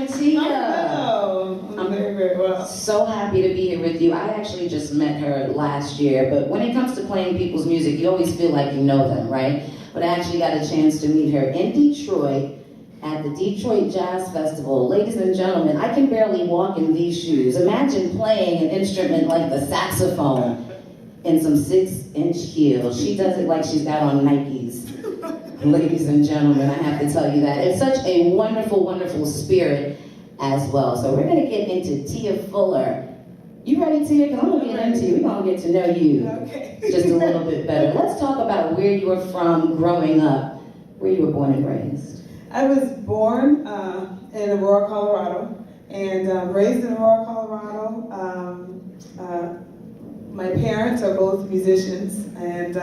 morning, Tia. Hello. I'm very, very well. So happy to be here with you. I actually just met her last year, but when it comes to playing people's music, you always feel like you know them, right? But I actually got a chance to meet her in Detroit at the Detroit Jazz Festival. Ladies and gentlemen, I can barely walk in these shoes. Imagine playing an instrument like the saxophone in some 6-inch heels. She does it like she's got on Nikes. Ladies and gentlemen, I have to tell you that. It's such a wonderful, wonderful spirit as well. So we're gonna get into Tia Fuller. You ready, Tia? Because I'm gonna get into you. We're gonna get to know you just a little bit better. Let's talk about where you were from growing up, where you were born and raised. I was born in Aurora, Colorado, and raised in Aurora, Colorado. My parents are both musicians, and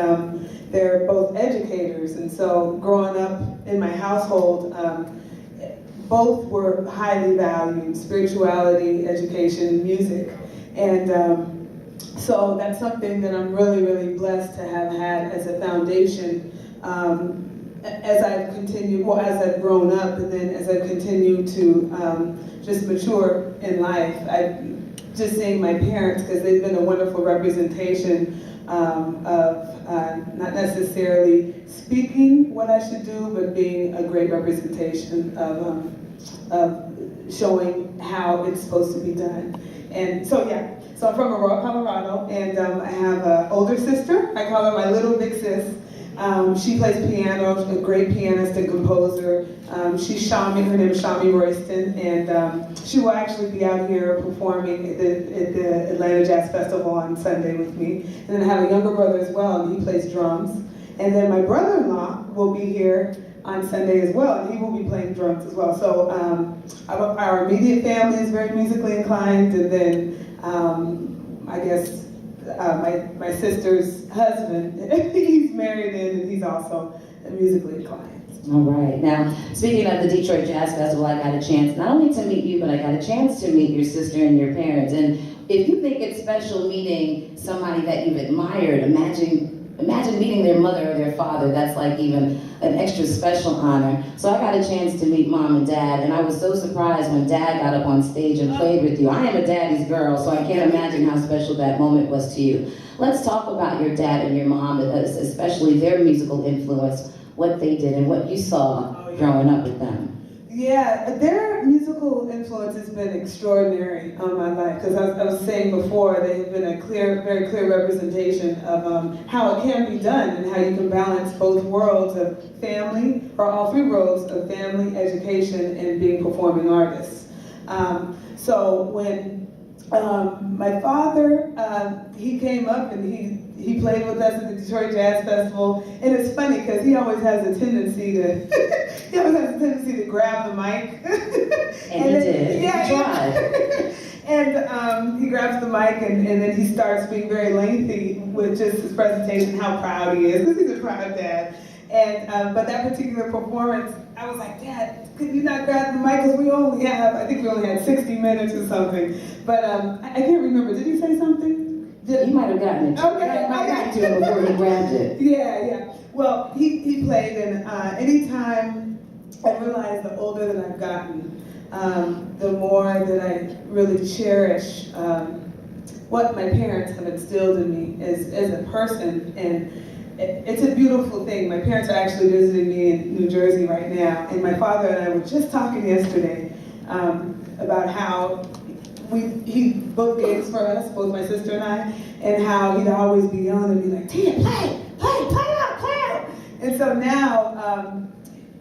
they're both educators, and so growing up in my household, both were highly valued: spirituality, education, music. And so that's something that I'm really, really blessed to have had as a foundation as I've continued, well, as I've grown up, and then as I continue to just mature in life. Just seeing my parents, because they've been a wonderful representation of not necessarily speaking what I should do, but being a great representation of showing how it's supposed to be done. And so, yeah, so I'm from Aurora, Colorado, and I have an older sister. I call her my little big sis. She plays piano, she's a great pianist and composer. She's Shami, her name is Shami Royston, and she will actually be out here performing at the Atlanta Jazz Festival on Sunday with me. And then I have a younger brother as well, and he plays drums. And then my brother-in-law will be here on Sunday as well, and he will be playing drums as well. So our immediate family is very musically inclined, and then I guess my sister's husband, he's married in, and he's also musically inclined. All right. Now, speaking of the Detroit Jazz Festival, I got a chance not only to meet you, but I got a chance to meet your sister and your parents. And if you think it's special meeting somebody that you've admired, imagine meeting their mother or their father. That's like even an extra special honor. So I got a chance to meet Mom and Dad, and I was so surprised when Dad got up on stage and played with you. I am a daddy's girl, so I can't imagine how special that moment was to you. Let's talk about your dad and your mom, especially their musical influence, what they did and what you saw growing up with them. Yeah, their musical influence has been extraordinary on my life, because I was saying before, they've been a very clear representation of how it can be done and how you can balance both worlds of family, or all three worlds of family, education, and being performing artists. So when my father, he came up and he played with us at the Detroit Jazz Festival, and it's funny because he always has a tendency to grab the mic. And he did. Yeah, he tried. And he grabs the mic and then he starts being very lengthy with just his presentation, how proud he is, because he's a proud dad. And but that particular performance, I was like, Dad, could you not grab the mic? Because I think we only had 60 minutes or something. But I can't remember. Did he say something? You might have gotten it. Okay. I might have gotten to it before he grabbed it. Yeah. Well, he played, and anytime I realized the older that I've gotten, the more that I really cherish what my parents have instilled in me as a person. And it's a beautiful thing. My parents are actually visiting me in New Jersey right now, and my father and I were just talking yesterday about how he booked gigs for us, both my sister and I, and how he'd always be yelling and be like, Tia, play out. And so now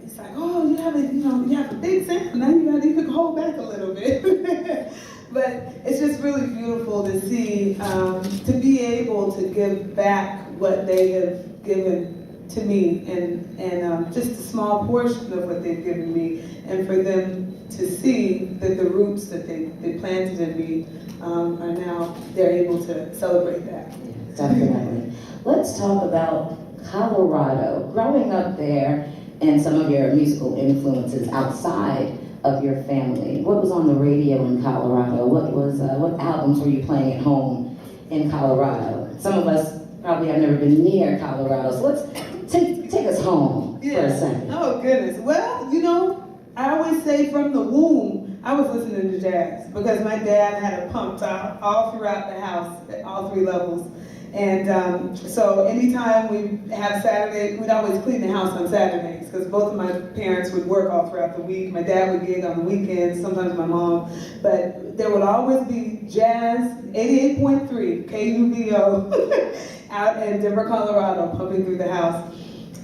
it's like, oh, you have a big sound. Now you can hold back a little bit. But it's just really beautiful to see, to be able to give back what they have given to me, and just a small portion of what they've given me, and for them to see that the roots that they planted in me are now, they're able to celebrate that. Definitely. Let's talk about Colorado. Growing up there and some of your musical influences outside of your family. What was on the radio in Colorado? What albums were you playing at home in Colorado? Some of us probably have never been near Colorado, so let's take us home for a second. Oh goodness. Well, I always say from the womb, I was listening to jazz because my dad had it pumped out all throughout the house at all 3 levels. And so anytime we have Saturday, we'd always clean the house on Saturdays because both of my parents would work all throughout the week. My dad would gig on the weekends, sometimes my mom. But there would always be jazz, 88.3 KUBO out in Denver, Colorado, pumping through the house.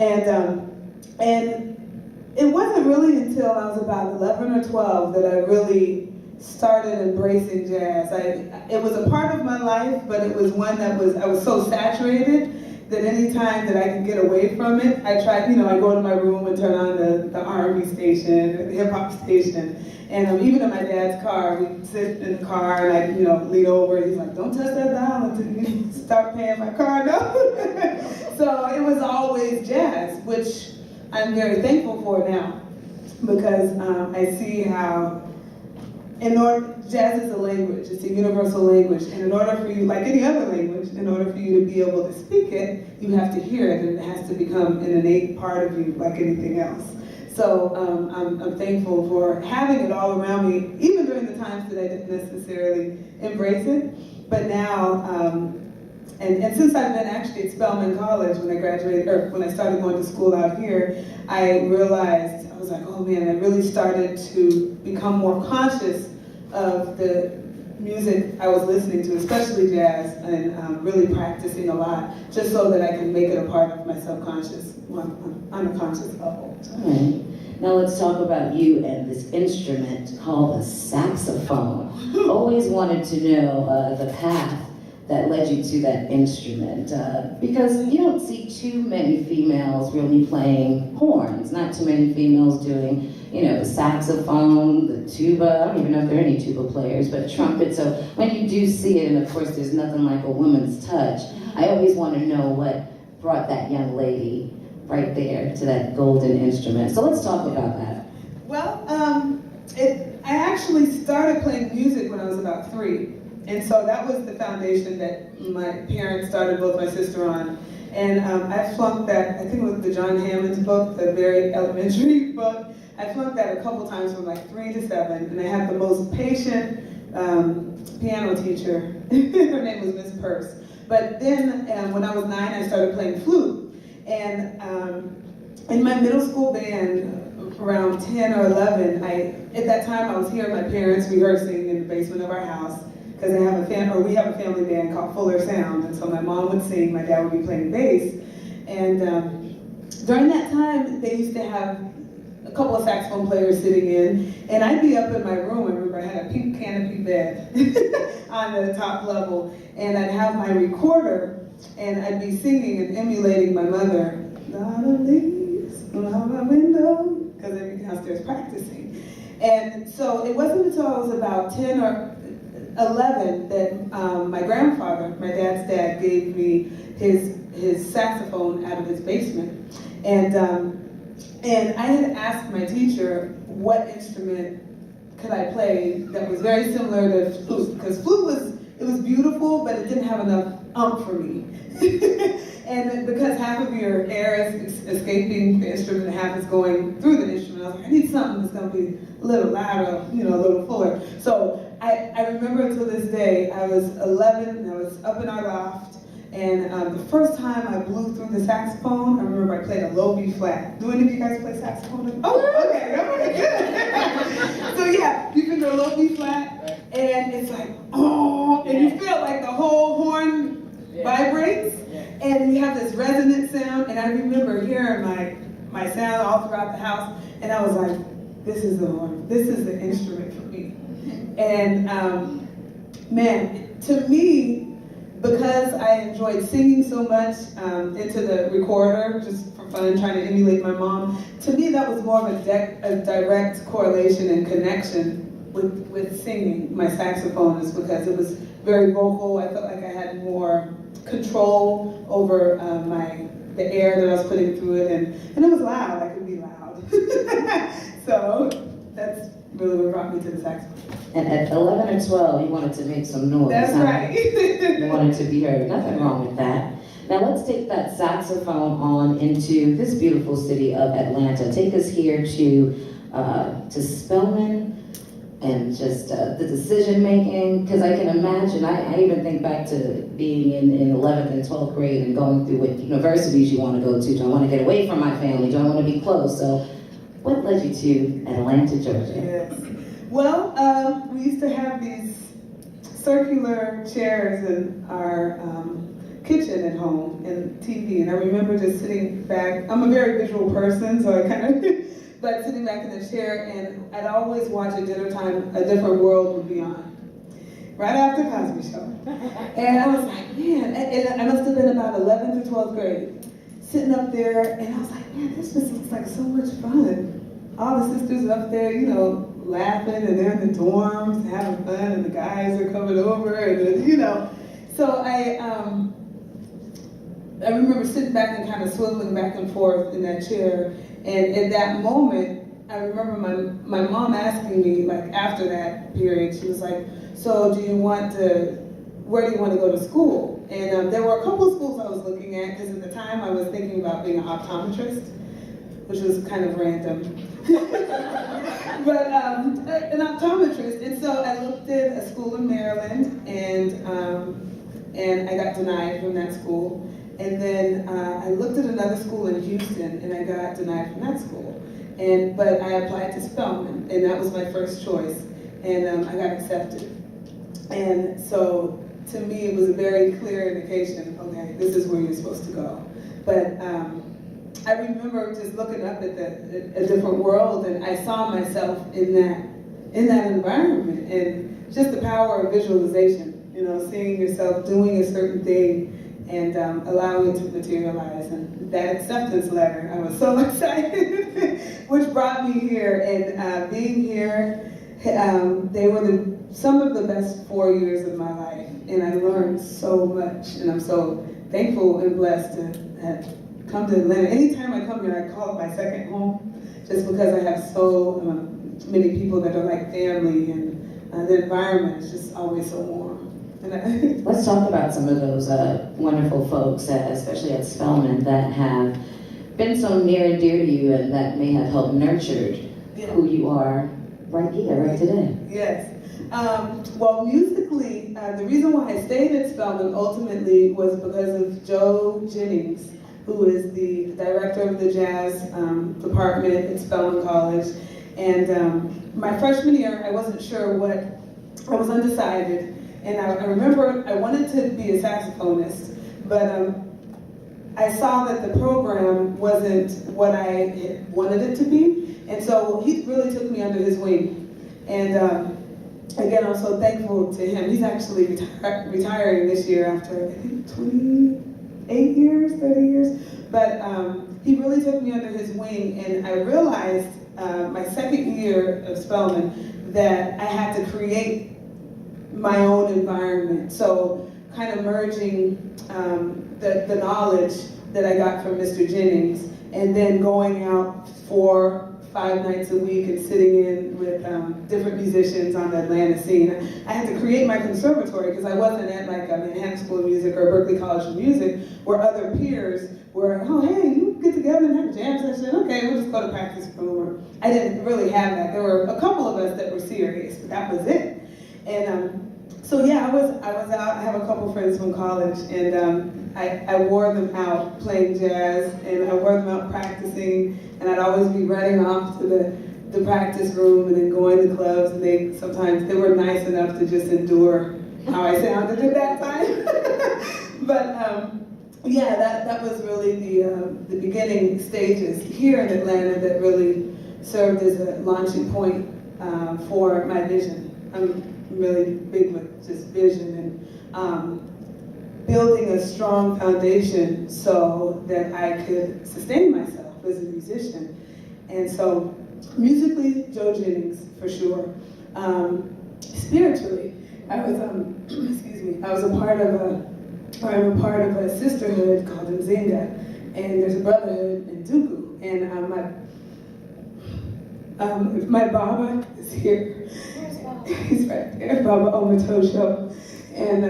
And it wasn't really until I was about 11 or 12 that I really started embracing jazz. It was a part of my life, but it was one that I was so saturated that any time that I could get away from it, I tried, I go to my room and turn on the R&B station, or the hip hop station. And even in my dad's car, we'd sit in the car and I'd, lean over and he's like, don't touch that dial until you start paying my car note. So it was always jazz, which I'm very thankful for now because I see how jazz is a language, it's a universal language, and in order for you, like any other language, in order for you to be able to speak it, you have to hear it, and it has to become an innate part of you like anything else. So I'm thankful for having it all around me, even during the times that I didn't necessarily embrace it, but now, and since I've been actually at Spelman College when I graduated, or when I started going to school out here, I realized, I was like, oh man, I really started to become more conscious of the music I was listening to, especially jazz, and really practicing a lot, just so that I can make it a part of my subconscious, on a conscious level. All right. Now let's talk about you and this instrument called the saxophone. Always wanted to know the path that led you to that instrument, because you don't see too many females really playing horns, not too many females doing, the saxophone, the tuba. I don't even know if there are any tuba players, but trumpet. So when you do see it, and of course there's nothing like a woman's touch, I always want to know what brought that young lady right there to that golden instrument. So let's talk about that. Well, I actually started playing music when I was about 3. And so that was the foundation that my parents started both my sister on. And I flunked that, I think it was the John Hammond's book, the very elementary book. I flunked that a couple times from like 3 to 7. And I had the most patient piano teacher. Her name was Miss Purse. But then when I was 9, I started playing flute. And in my middle school band, around 10 or 11, at that time I was here at my parents rehearsing in the basement of our house. Because we have a family band called Fuller Sound, and so my mom would sing, my dad would be playing bass. And during that time, they used to have a couple of saxophone players sitting in, and I'd be up in my room. I remember I had a pink canopy bed on the top level, and I'd have my recorder, and I'd be singing and emulating my mother. "Lot of leaves around my window," because I'd be downstairs practicing. And so it wasn't until I was about 10 or 11 that my grandfather, my dad's dad, gave me his saxophone out of his basement. And I had asked my teacher what instrument could I play that was very similar to flute, because flute was beautiful, but it didn't have enough for me. And because half of your air is escaping the instrument and half is going through the instrument, I was like, I need something that's going to be a little louder, a little fuller. So I remember to this day, I was 11 and I was up in our loft, and the first time I blew through the saxophone, I remember I played a low B flat. Do any of you guys play saxophone? Oh, okay, good. So yeah, you can go low B flat, and it's like, oh, and you feel like the whole horn vibrates, and you have this resonant sound, and I remember hearing my sound all throughout the house, and I was like, this is the horn, this is the instrument for me. And man, to me, because I enjoyed singing so much into the recorder, just for fun, trying to emulate my mom, to me that was more of a direct correlation and connection with singing my saxophonist, because it was very vocal. I felt like I had more control over the air that I was putting through it, and it was loud. I could be loud. So that's really what brought me to the saxophone. And at 11 or 12, you wanted to make some noise. That's right. You wanted to be heard. Nothing wrong with that. Now let's take that saxophone on into this beautiful city of Atlanta. Take us here to to Spelman and just the decision making, because I can imagine, I even think back to being in 11th and 12th grade and going through what universities you want to go to. Do I want to get away from my family? Do I want to be close? So what led you to Atlanta, Georgia? Yes. Well, we used to have these circular chairs in our kitchen at home and TV, and I remember just sitting back. I'm a very visual person, so I kind of, but sitting back in the chair, and I'd always watch at dinner time A Different World would be on, right after Cosby Show. And I was like, man, and I must have been about 11th or 12th grade, sitting up there, and I was like, man, this just looks like so much fun. All the sisters up there, you know, laughing, and they're in the dorms having fun, and the guys are coming over, and you know. So I remember sitting back and kind of swiveling back and forth in that chair, and at that moment, I remember my mom asking me, like after that period, she was like, so where do you want to go to school? And there were a couple of schools I was looking at, because at the time I was thinking about being an optometrist, which was kind of random. But an optometrist, and so I looked at a school in Maryland, and I got denied from that school. And then I looked at another school in Houston, and I got denied from that school. But I applied to Spelman, and that was my first choice, and I got accepted. And so to me, it was a very clear indication, okay, this is where you're supposed to go. But I remember just looking up at A Different World, and I saw myself in that environment, and just the power of visualization, you know, seeing yourself doing a certain thing and allowing it to materialize. And that acceptance letter, I was so excited, which brought me here. And being here, they were some of the best 4 years of my life, and I learned so much, and I'm so thankful and blessed to have come to Atlanta. Anytime I come here, I call it my second home, just because I have so many people that are like family, and the environment is just always so warm. Let's talk about some of those wonderful folks, especially at Spelman, that have been so near and dear to you, and that may have helped nurtured who you are right here, right today. Yes. Well, musically, the reason why I stayed at Spelman ultimately was because of Joe Jennings, who is the director of the jazz department at Spelman College. And my freshman year, I wasn't sure I was undecided. And I remember I wanted to be a saxophonist, but I saw that the program wasn't what I wanted it to be. And so he really took me under his wing. And again, I'm so thankful to him. He's actually retiring this year after, I think, 28 years, 30 years. But he really took me under his wing, and I realized my second year of Spelman that I had to create my own environment. So kind of merging the knowledge that I got from Mr. Jennings, and then going out 4-5 nights a week and sitting in with different musicians on the Atlanta scene. I had to create my conservatory, because I wasn't at like a Manhattan School of Music or Berklee College of Music, where other peers were, oh hey, you get together and have a jam session, okay, we'll just go to practice room. I didn't really have that. There were a couple of us that were serious, but that was it. And so yeah, I was out. I have a couple friends from college, and I wore them out playing jazz, and I wore them out practicing, and I'd always be running off to the practice room and then going to clubs, and they were nice enough to just endure how I sounded at that time. But yeah, that was really the beginning stages here in Atlanta that really served as a launching point for my vision. I'm really big with just vision and building a strong foundation so that I could sustain myself as a musician. And so musically, Joe Jennings for sure. Spiritually, I was I'm a part of a sisterhood called Nzinga, and there's a brotherhood in Duku. And if my Baba is here, he's right there, Baba Omatosho. And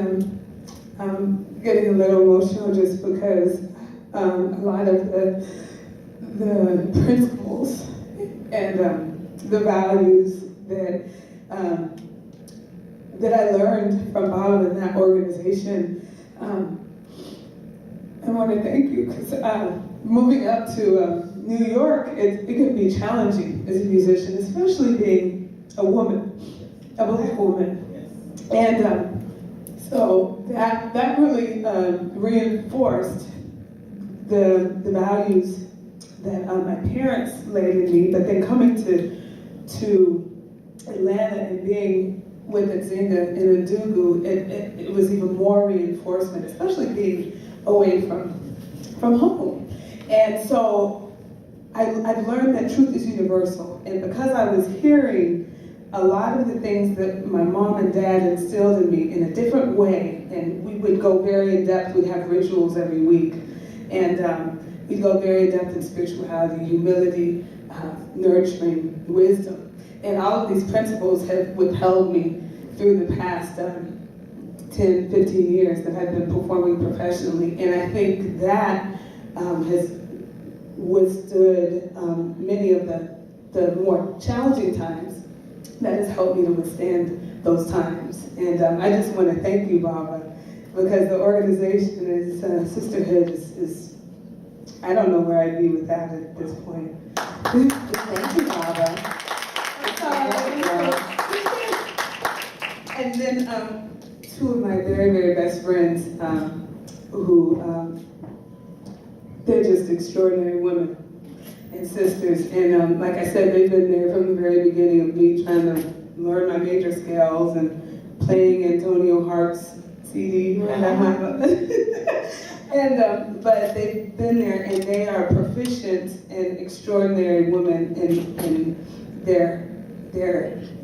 I'm getting a little emotional just because a lot of the principles and the values that that I learned from Bob and that organization. I want to thank you because moving up to New York, it can be challenging as a musician, especially being a woman, a Black woman. And so that really reinforced the values that my parents laid in me, but then coming to Atlanta and being with Nzinga in Ndugu, it was even more reinforcement, especially being away from home. And so I've learned that truth is universal. And because I was hearing a lot of the things that my mom and dad instilled in me in a different way, and we would go very in depth, we'd have rituals every week. And we'd go very in depth in spirituality, humility, nurturing, wisdom. And all of these principles have withheld me through the past 10, 15 years that I've been performing professionally. And I think that has withstood many of the more challenging times. That has helped me to withstand those times. And I just want to thank you, Barbara, because the organization is, Sisterhood is, I don't know where I'd be with that at this point. Thank you, Barbara. And then two of my very, very best friends who, they're just extraordinary women and sisters. And like I said, they've been there from the very beginning of me trying to learn my major scales and playing Antonio Hart's CD. And but they've been there, and they are proficient and extraordinary women in their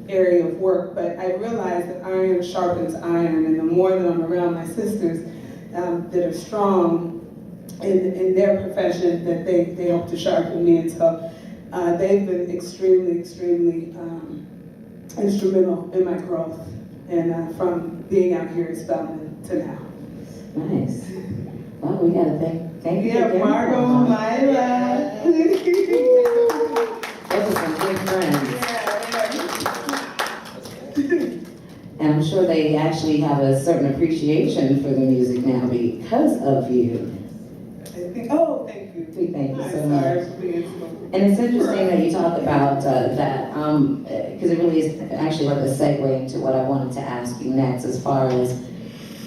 area of work. But I realize that iron sharpens iron, and the more that I'm around my sisters that are strong in their profession, that they help to sharpen me. And so they've been extremely instrumental in my growth, and from being out here at Spelman to now. Nice. Well, we gotta thank you. Yeah, Margot, Myla. Those are some good friends. Yeah. And I'm sure they actually have a certain appreciation for the music now because of you. Oh, thank you. Thank you so Sorry much. for being so. And it's interesting that you talk about that, because it really is actually like a segue into what I wanted to ask you next, as far as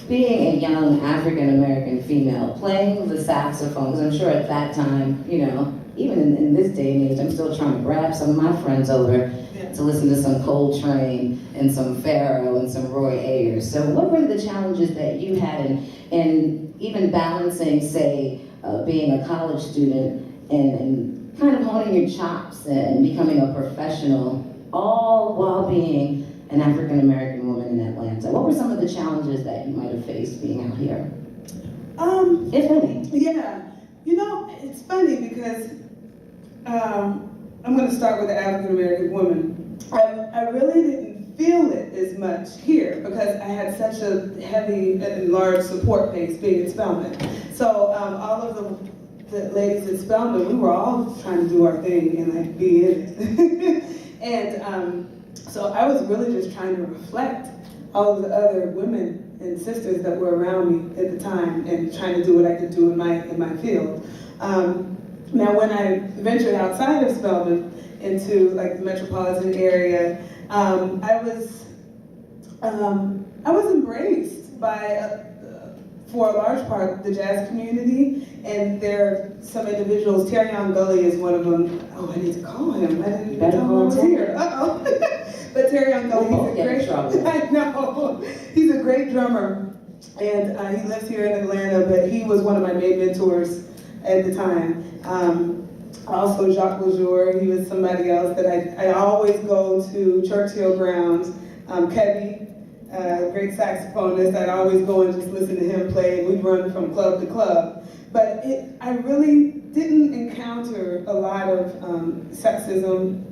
being a young African-American female, playing the saxophone, because I'm sure at that time, you know, even in this day and age, I'm still trying to grab some of my friends over to listen to some Coltrane and some Pharaoh and some Roy Ayers. So what were the challenges that you had in even balancing, say, being a college student and kind of honing your chops and becoming a professional, all while being an African-American woman in Atlanta? What were some of the challenges that you might have faced being out here? If any. Yeah, you know, it's funny because I'm going to start with the African-American woman. I really didn't feel it as much here because I had such a heavy and large support base being at Spelman. So all of the ladies at Spelman, we were all trying to do our thing and like be in it. And so I was really just trying to reflect all of the other women and sisters that were around me at the time and trying to do what I could do in my field. Now when I ventured outside of Spelman into like the metropolitan area, I was embraced by for a large part, the jazz community, and there are some individuals. Terrion Gully is one of them. Oh, I need to call him. I didn't even tell him I was here. Uh-oh. But Terrion Gully, he's a great drummer. I know. He's a great drummer, and he lives here in Atlanta, but he was one of my main mentors at the time. Also, Jacques Lejour, he was somebody else that I always go to Churchill grounds. Kevin, great saxophonist, I'd always go and just listen to him play, and we'd run from club to club. But I really didn't encounter a lot of sexism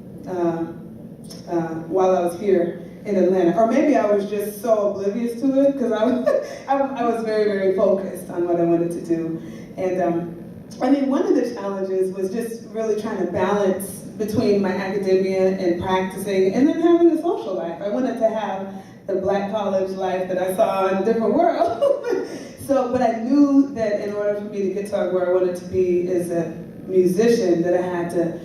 while I was here in Atlanta. Or maybe I was just so oblivious to it, because I was very, very focused on what I wanted to do. And I mean, one of the challenges was just really trying to balance between my academia and practicing, and then having a social life. I wanted to have the black college life that I saw in a different world. But I knew that in order for me to get to where I wanted to be as a musician, that I had to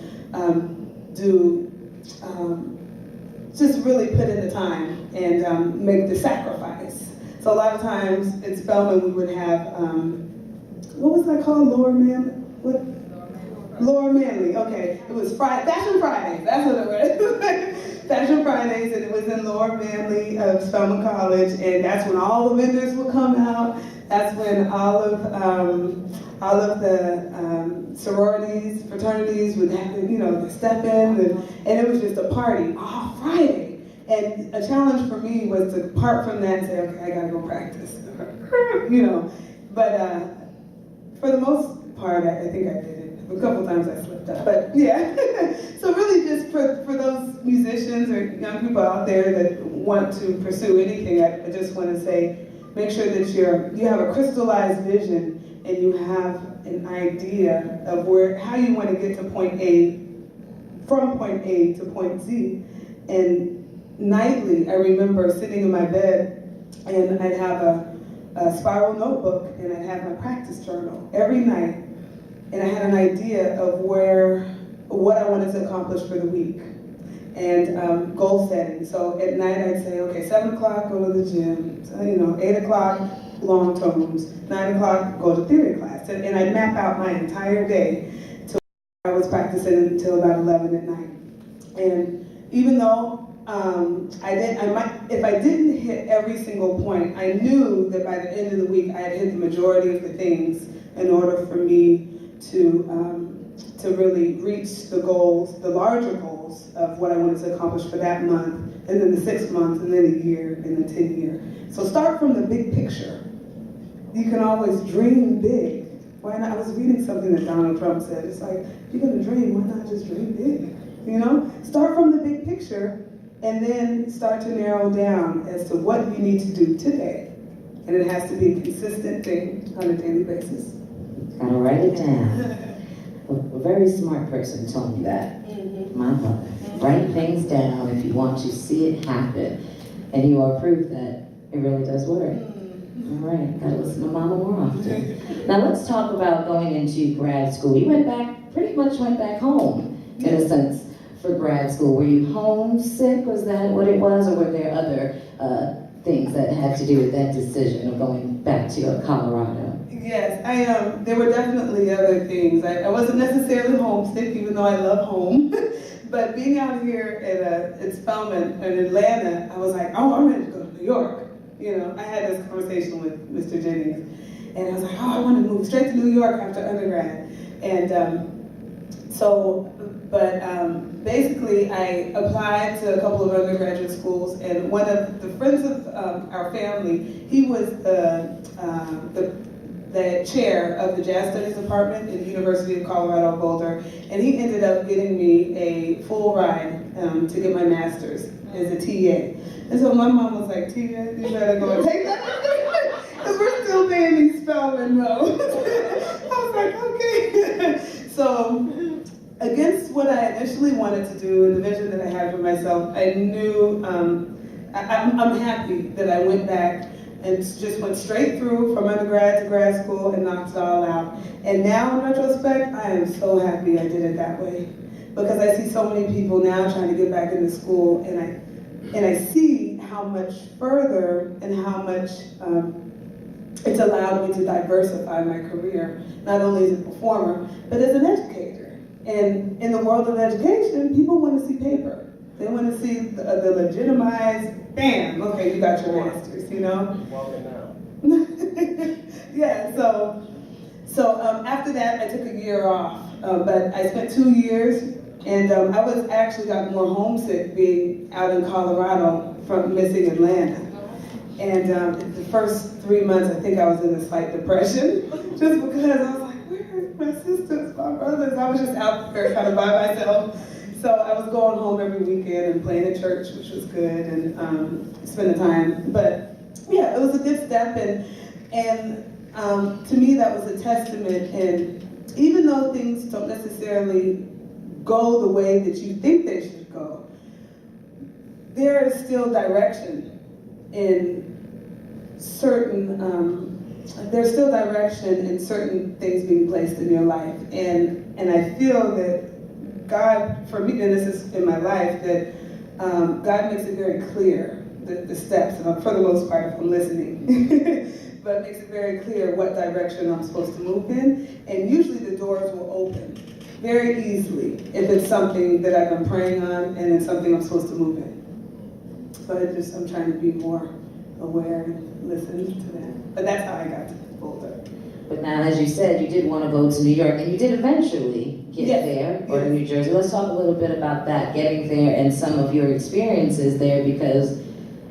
just really put in the time and make the sacrifice. So a lot of times at Spelman we would have, what was that called, Lower Manley, okay. It was Fashion Fridays, that's what it was. Fashion Fridays, and it was in Lower Manley of Spelman College, and that's when all the vendors would come out. That's when all of the sororities, fraternities would have to, step in, and it was just a party all Friday. And a challenge for me was to part from that and say, okay, I gotta go practice, But for the most part, I think I did it. A couple times I slipped up, but yeah. So really just for those musicians or young people out there that want to pursue anything, I just want to say, make sure that you have a crystallized vision and you have an idea of how you want to get to point A, from point A to point Z. And nightly, I remember sitting in my bed and I'd have a spiral notebook and I'd have my practice journal every night. And I had an idea of what I wanted to accomplish for the week, and goal setting. So at night I'd say, okay, 7 o'clock, go to the gym, 8 o'clock, long tones, 9 o'clock, go to theory class. And I'd map out my entire day till I was practicing until about 11 at night. And even though if I didn't hit every single point, I knew that by the end of the week I had hit the majority of the things in order for me to really reach the goals, the larger goals of what I wanted to accomplish for that month, and then the 6 months, and then a year, and the 10 year. So start from the big picture. You can always dream big. Why not? I was reading something that Donald Trump said. It's like, if you're gonna dream, why not just dream big? Start from the big picture, and then start to narrow down as to what you need to do today. And it has to be a consistent thing on a daily basis. Gotta write it down. A very smart person told me that. My mother. Write things down if you want to see it happen. And you are proof that it really does work. All right, gotta listen to mama more often. Now let's talk about going into grad school. You pretty much went back home, in a sense, for grad school. Were you homesick? Was that what it was? Or were there other things that had to do with that decision of going back to Colorado? Yes, there were definitely other things. I wasn't necessarily homesick, even though I love home. But being out here at Spelman in Atlanta, I was like, oh, I'm ready to go to New York. I had this conversation with Mr. Jennings, and I was like, oh, I want to move straight to New York after undergrad. And basically I applied to a couple of undergraduate schools, and one of the friends of our family, he was the chair of the Jazz Studies Department at the University of Colorado Boulder, and he ended up getting me a full ride to get my master's as a TA. And so my mom was like, TA, you better go and take that, because we're still paying these Spelman loans. I was like, okay. So against what I initially wanted to do and the vision that I had for myself, I knew, I'm happy that I went back and just went straight through from undergrad to grad school and knocked it all out. And now in retrospect, I am so happy I did it that way, because I see so many people now trying to get back into school, and I see how much further and how much it's allowed me to diversify my career, not only as a performer, but as an educator. And in the world of education, people want to see paper. They want to see the legitimized, bam, okay, you got your master's, Yeah, so after that, I took a year off, but I spent 2 years, and I was actually got more homesick being out in Colorado from missing Atlanta. And the first 3 months, I think I was in a slight depression, just because I was like, where are my sisters, my brothers? I was just out there kind of by myself. So I was going home every weekend and playing at church, which was good, and spending time. But yeah, it was a good step, and to me that was a testament. And even though things don't necessarily go the way that you think they should go, there is still direction in certain, there's still direction in certain things being placed in your life. And I feel that God, for me, and this is in my life, that God makes it very clear, the steps, and for the most part, if I'm listening, but makes it very clear what direction I'm supposed to move in. And usually the doors will open very easily if it's something that I've been praying on and it's something I'm supposed to move in. So I'm trying to be more aware and listen to that. But that's how I got to Boulder. But now, as you said, you did want to go to New York, and you did eventually get there, or to New Jersey. Let's talk a little bit about that, getting there and some of your experiences there, because,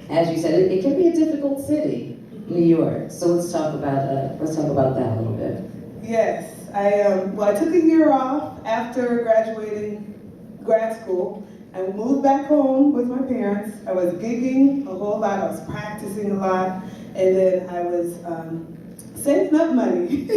as you said, it can be a difficult city, New York. So let's talk about that a little bit. Yes, I took a year off after graduating grad school. I moved back home with my parents. I was gigging a whole lot. I was practicing a lot, and then I was saving up money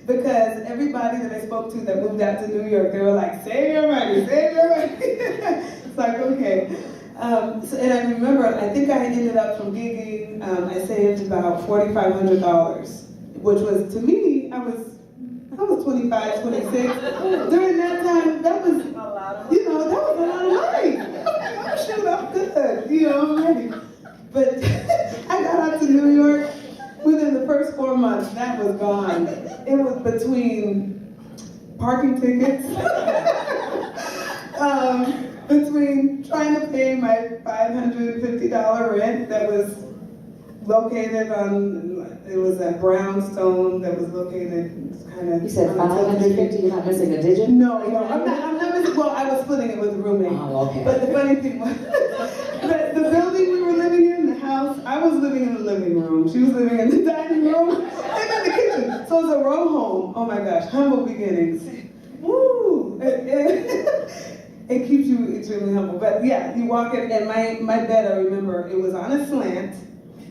because everybody that I spoke to that moved out to New York, they were like, "Save your money, save your money." It's like, okay. And I remember, I think I ended up from gigging. I saved about $4,500, which was, to me, I was 25, 26. During that time, that was a lot of money. That was a lot of money. Shoot, I'm good, I'm ready. But I got out to New York. Within the first 4 months, that was gone. It was between parking tickets, between trying to pay my $550 rent that was located it was a brownstone that was located kind of. You said 550, you're not missing a digit? No, I'm not missing, well, I was splitting it with a roommate. Oh, okay. But the funny thing was, the building we were living in, the house, I was living in the living room. She was living in the dining room and in the kitchen. So it was a row home. Oh my gosh, humble beginnings. Woo! It keeps you extremely humble. But yeah, you walk in, and my bed, I remember, it was on a slant.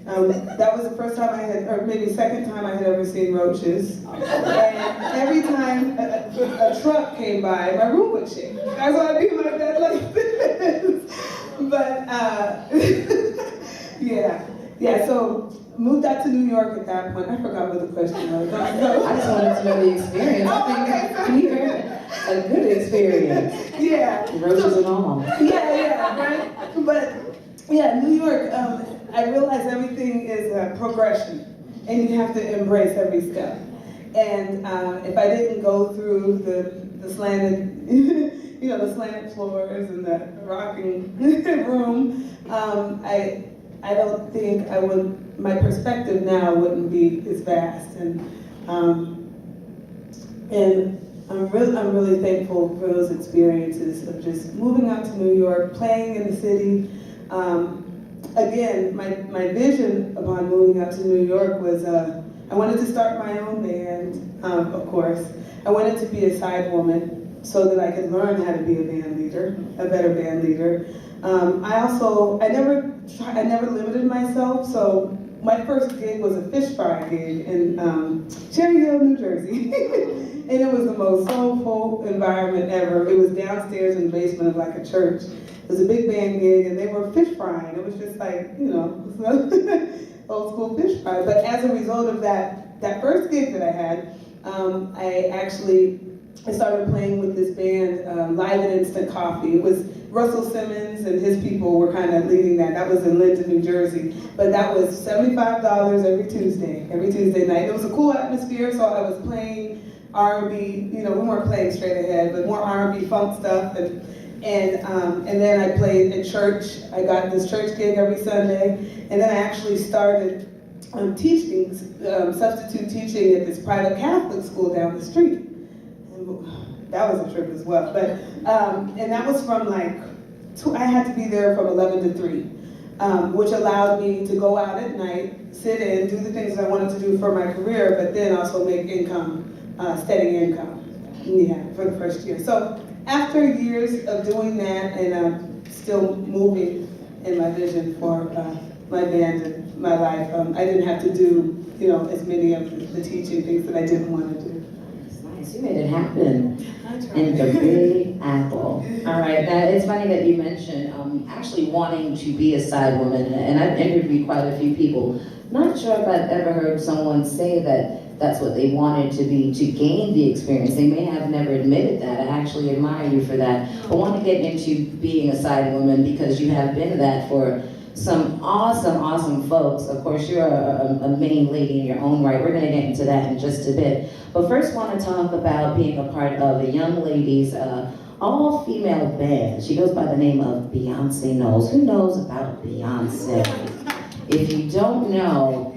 That was the first time I had, or maybe second time I had ever seen roaches. And every time a truck came by, my room would shake. That's why I'd be in my bed like this. But yeah. So moved out to New York at that point. I forgot what the question was. I just wanted to know the experience. I think here, a good experience. Yeah. Roaches and all. Yeah, right. But yeah, New York. I realized everything is a progression, and you have to embrace every step. And if I didn't go through the slanted, the slanted floors and the rocking room, I don't think I would. My perspective now wouldn't be as vast, and I'm really thankful for those experiences of just moving out to New York, playing in the city. Again, my vision upon moving out to New York was I wanted to start my own band, of course. I wanted to be a side woman so that I could learn how to be a band leader, a better band leader. I never limited myself, so my first gig was a fish fry gig in Cherry Hill, New Jersey. And it was the most soulful environment ever. It was downstairs in the basement of like a church. It was a big band gig, and they were fish frying. It was just like, old school fish fry. But as a result of that first gig that I had, I started playing with this band, Live and Instant Coffee. It was Russell Simmons and his people were kind of leading that. That was in Linden, New Jersey. But that was $75 every Tuesday night. It was a cool atmosphere, so I was playing R&B. We weren't playing straight ahead, but more R&B funk stuff. And then I played at church. I got this church gig every Sunday. And then I actually started teaching, substitute teaching at this private Catholic school down the street. And that was a trip as well. But and that was from I had to be there from 11 to 3, which allowed me to go out at night, sit in, do the things that I wanted to do for my career, but then also make income, steady income. Yeah, for the first year. So after years of doing that and still moving in my vision for my band and my life, I didn't have to do, as many of the teaching things that I didn't want to do. Nice. experience. You made it happen I tried. in the Big Apple. All right, now it's funny that you mentioned actually wanting to be a side woman, and I've interviewed quite a few people. Not sure if I've ever heard someone say that that's what they wanted to be to gain the experience. They may have never admitted that. I actually admire you for that. I want to get into being a side woman because you have been that for some awesome folks. Of course, you're a main lady in your own right. We're going to get into that in just a bit. But first, want to talk about being a part of a young ladies all-female band. She goes by the name of Beyonce Knowles. Who knows about Beyonce? If you don't know,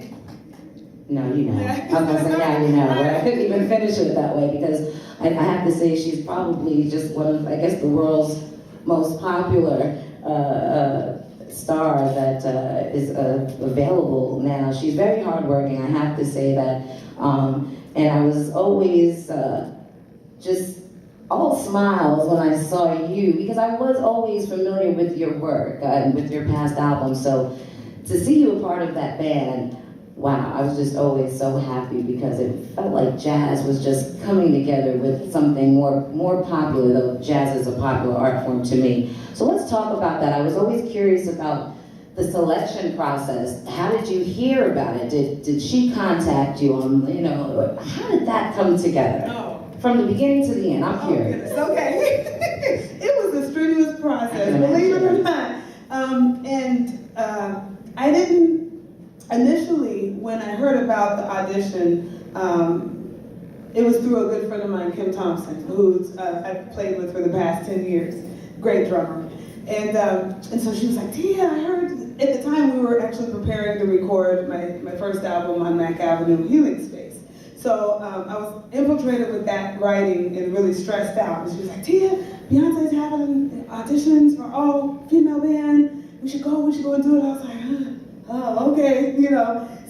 no, you know. I was going to say, now you know. But I couldn't even finish it that way because I have to say she's probably just one of, I guess, the world's most popular star that is available now. She's very hardworking, I have to say that. And I was always just all smiles when I saw you, because I was always familiar with your work and with your past albums. So to see you a part of that band, wow, I was just always so happy because it felt like jazz was just coming together with something more popular, though jazz is a popular art form to me. So let's talk about that. I was always curious about the selection process. How did you hear about it? Did she contact you on, how did that come together? Oh. From the beginning to the end, I'm curious. Okay. It was a strenuous process, believe it or not. I didn't, initially, when I heard about the audition, it was through a good friend of mine, Kim Thompson, who I've played with for the past 10 years, great drummer. And so she was like, Tia, I heard, at the time we were actually preparing to record my first album on Mack Avenue, Healing Space. So I was infiltrated with that writing and really stressed out. And she was like, Tia, Beyonce's having auditions for all female band. We should go and do it. I was like, oh, okay,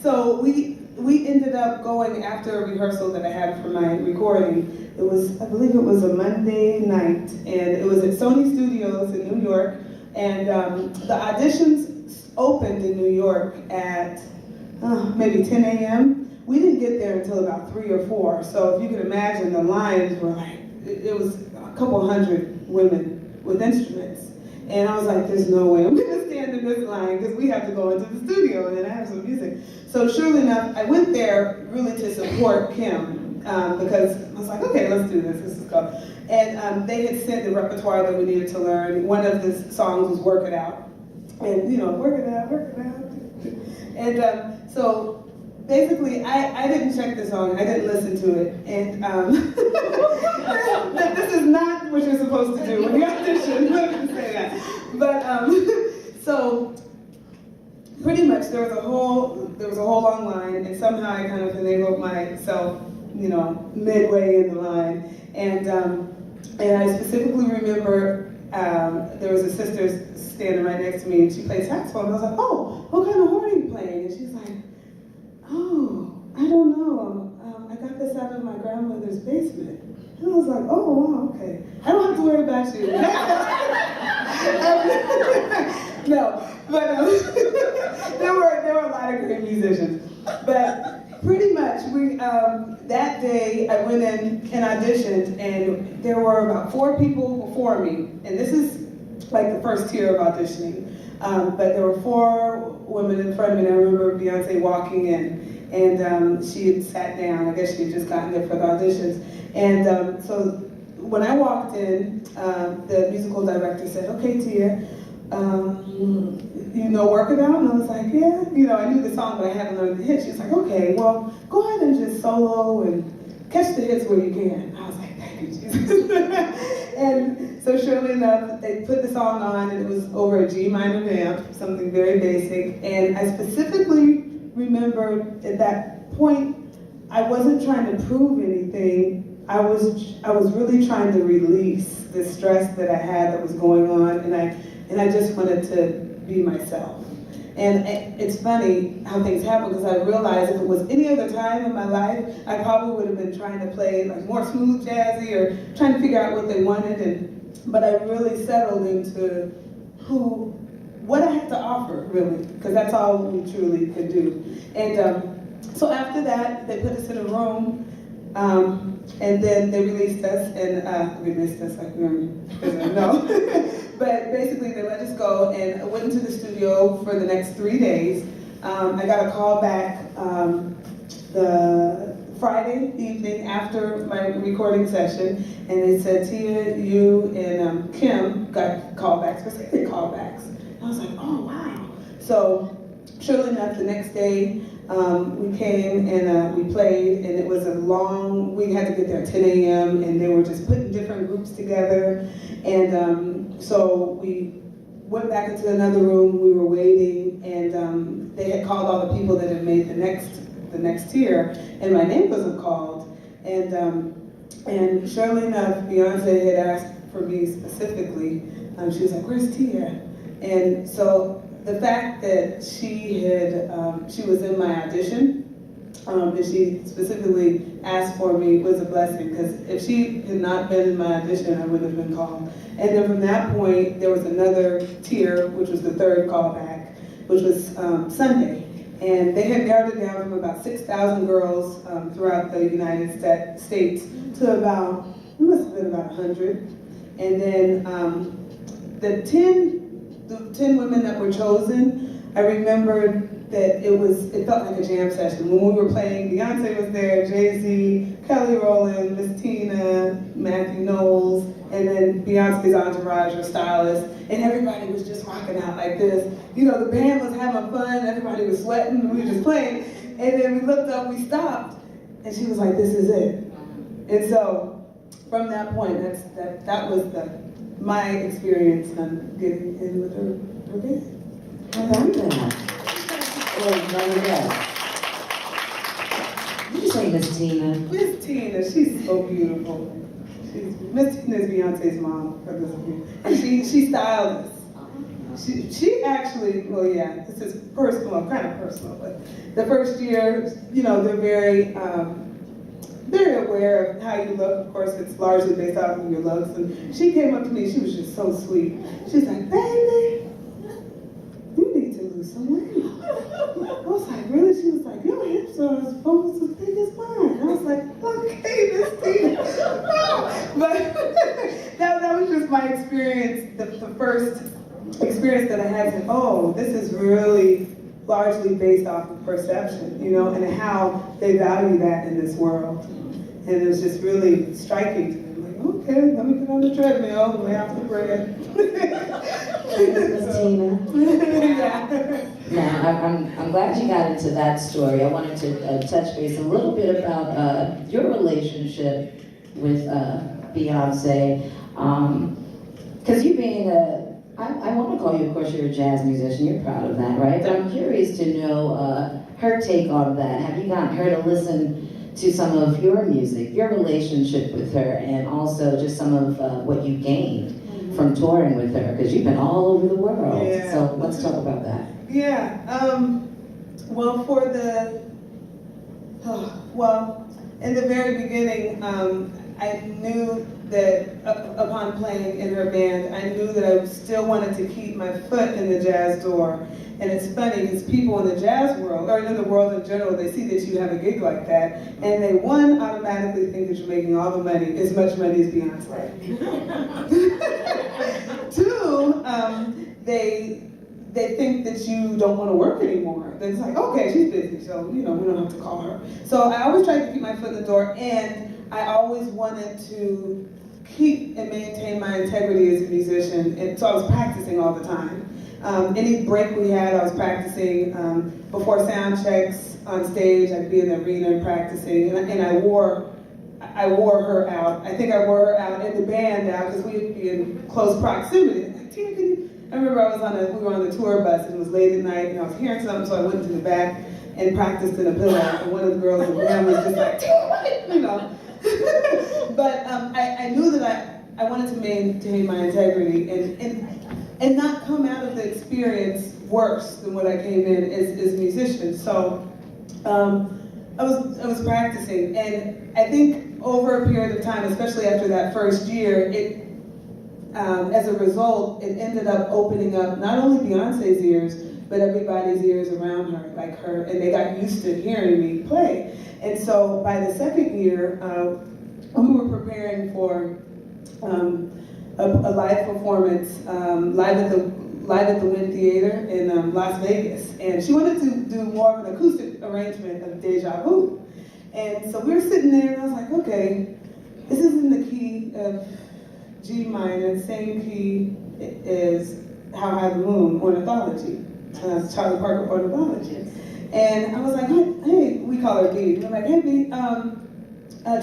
So we ended up going after a rehearsal that I had for my recording. It was, I believe it was a Monday night, and it was at Sony Studios in New York. And the auditions opened in New York at maybe 10 a.m. We didn't get there until about 3 or 4. So if you can imagine, the lines were like, it was a couple hundred women with instruments. And I was like, there's no way I'm gonna stand in this line because we have to go into the studio and then I have some music. So surely enough, I went there really to support Kim because I was like, okay, let's do this, is go. And they had sent the repertoire that we needed to learn. One of the songs was Work It Out. And work it out. And so basically, I didn't check the song, I didn't listen to it. And this is not what you're supposed to do when you audition, let me say that. But so pretty much there was a whole long line, and somehow I kind of enabled myself, midway in the line. And I specifically remember there was a sister standing right next to me, and she played saxophone. I was like, oh, what kind of horn are you playing? And she's like, oh, I don't know. I got this out of my grandmother's basement. And I was like, oh, wow, okay. I don't have to worry about you. No, but there were a lot of great musicians. But pretty much, we that day I went in and auditioned, and there were about 4 people before me. And this is like the first tier of auditioning. But there were 4 women in front of me, and I remember Beyonce walking in, and she had sat down. I guess she had just gotten there for the auditions. And so when I walked in, the musical director said, okay, Tia, Work It Out? And I was like, yeah. I knew the song, but I hadn't learned the hit. She was like, okay, well, go ahead and just solo and catch the hits where you can. I was like, thank you, Jesus. And so surely enough, they put the song on, and it was over a G minor vamp, something very basic. And I specifically remember at that point, I wasn't trying to prove anything. I was really trying to release the stress that I had that was going on, and I just wanted to be myself. And it's funny how things happen, because I realized if it was any other time in my life, I probably would have been trying to play like more smooth jazzy or trying to figure out what they wanted. But I really settled into what I had to offer, really, because that's all we truly could do. And so after that, they put us in a room, And then they released us, like we don't know. But basically they let us go, and I went into the studio for the next 3 days. I got a call back the Friday evening after my recording session, and they said, Tia, you and Kim got callbacks, specific callbacks. I was like, oh wow. So surely enough, the next day, we came and we played, and it was a long, we had to get there at 10 a.m. and they were just putting different groups together. And so we went back into another room, we were waiting, and they had called all the people that had made the next tier, and my name wasn't called. And surely enough, Beyonce had asked for me specifically. She was like, where's Tia? And so the fact that she was in my audition, and she specifically asked for me was a blessing, because if she had not been in my audition, I wouldn't have been called. And then from that point, there was another tier, which was the third callback, which was Sunday. And they had narrowed it down from about 6,000 girls throughout the United States to about, it must have been about 100. And then the 10 women that were chosen, I remembered that it felt like a jam session. When we were playing, Beyonce was there, Jay-Z, Kelly Rowland, Miss Tina, Matthew Knowles, and then Beyonce's entourage or stylist, and everybody was just rocking out like this. You know, the band was having fun, everybody was sweating, we were just playing, and then we looked up, we stopped, and she was like, this is it. And so, from that point, that was my experience getting in with her band. I love that. You say Miss Tina. Miss Tina, she's so beautiful. Miss Tina is Beyonce's mom, for those of you. And she styled us. She actually, well, yeah, this is personal, kind of personal, but the first year, you know, they're very aware of how you look. Of course, it's largely based off of your looks. And she came up to me, she was just so sweet. She's like, baby, you need to lose some weight. I was like, really? She was like, your hips are almost as big as mine. I was like, okay, Miss Tina. But that was just my experience, the first experience that I had to, oh, this is really largely based off of perception, you know, and how they value that in this world. And it was just really striking to me. I'm like, okay, let me get on the treadmill, lay off the bread. Miss Tina. Yeah. Now, I'm glad you got into that story. I wanted to touch base a little bit about your relationship with Beyonce. Because you being I want to call you, of course, you're a jazz musician, you're proud of that, right? But I'm curious to know her take on that. Have you gotten her to listen to some of your music, your relationship with her, and also just some of what you gained from touring with her? Because you've been all over the world. Yeah. So let's talk about that. Yeah, well, in the very beginning, I knew that upon playing in her band, I knew that I still wanted to keep my foot in the jazz door. And it's funny, because people in the jazz world, or in the world in general, they see that you have a gig like that, and they, one, automatically think that you're making all the money, as much money as Beyonce. Two, they think that you don't want to work anymore. It's like, okay, she's busy, so, you know, we don't have to call her. So I always tried to keep my foot in the door, and I always wanted to keep and maintain my integrity as a musician, and so I was practicing all the time. Any break we had, I was practicing. Before sound checks on stage, I'd be in the arena practicing, and I wore her out. I think I wore her out in the band out, because we'd be in close proximity. Like, Tina, can you? I remember we were on the tour bus, and it was late at night, and I was hearing something, so I went to the back and practiced in a pillow, and one of the girls in the band was just like, Tina, you know. But I knew that I wanted to maintain my integrity and not come out of the experience worse than what I came in as a musician. So I was practicing, and I think over a period of time, especially after that first year, as a result, it ended up opening up not only Beyonce's ears, but everybody's ears around her, like her, and they got used to hearing me play. And so by the second year, we were preparing for a live performance, live at the Wynn Theater in Las Vegas. And she wanted to do more of an acoustic arrangement of Deja Vu. And so we were sitting there, and I was like, okay, this is in the key of G minor, same key as How High the Moon, Ornithology, Charlie Parker Ornithology. And I was like, hey, we call her B. We're like, hey B,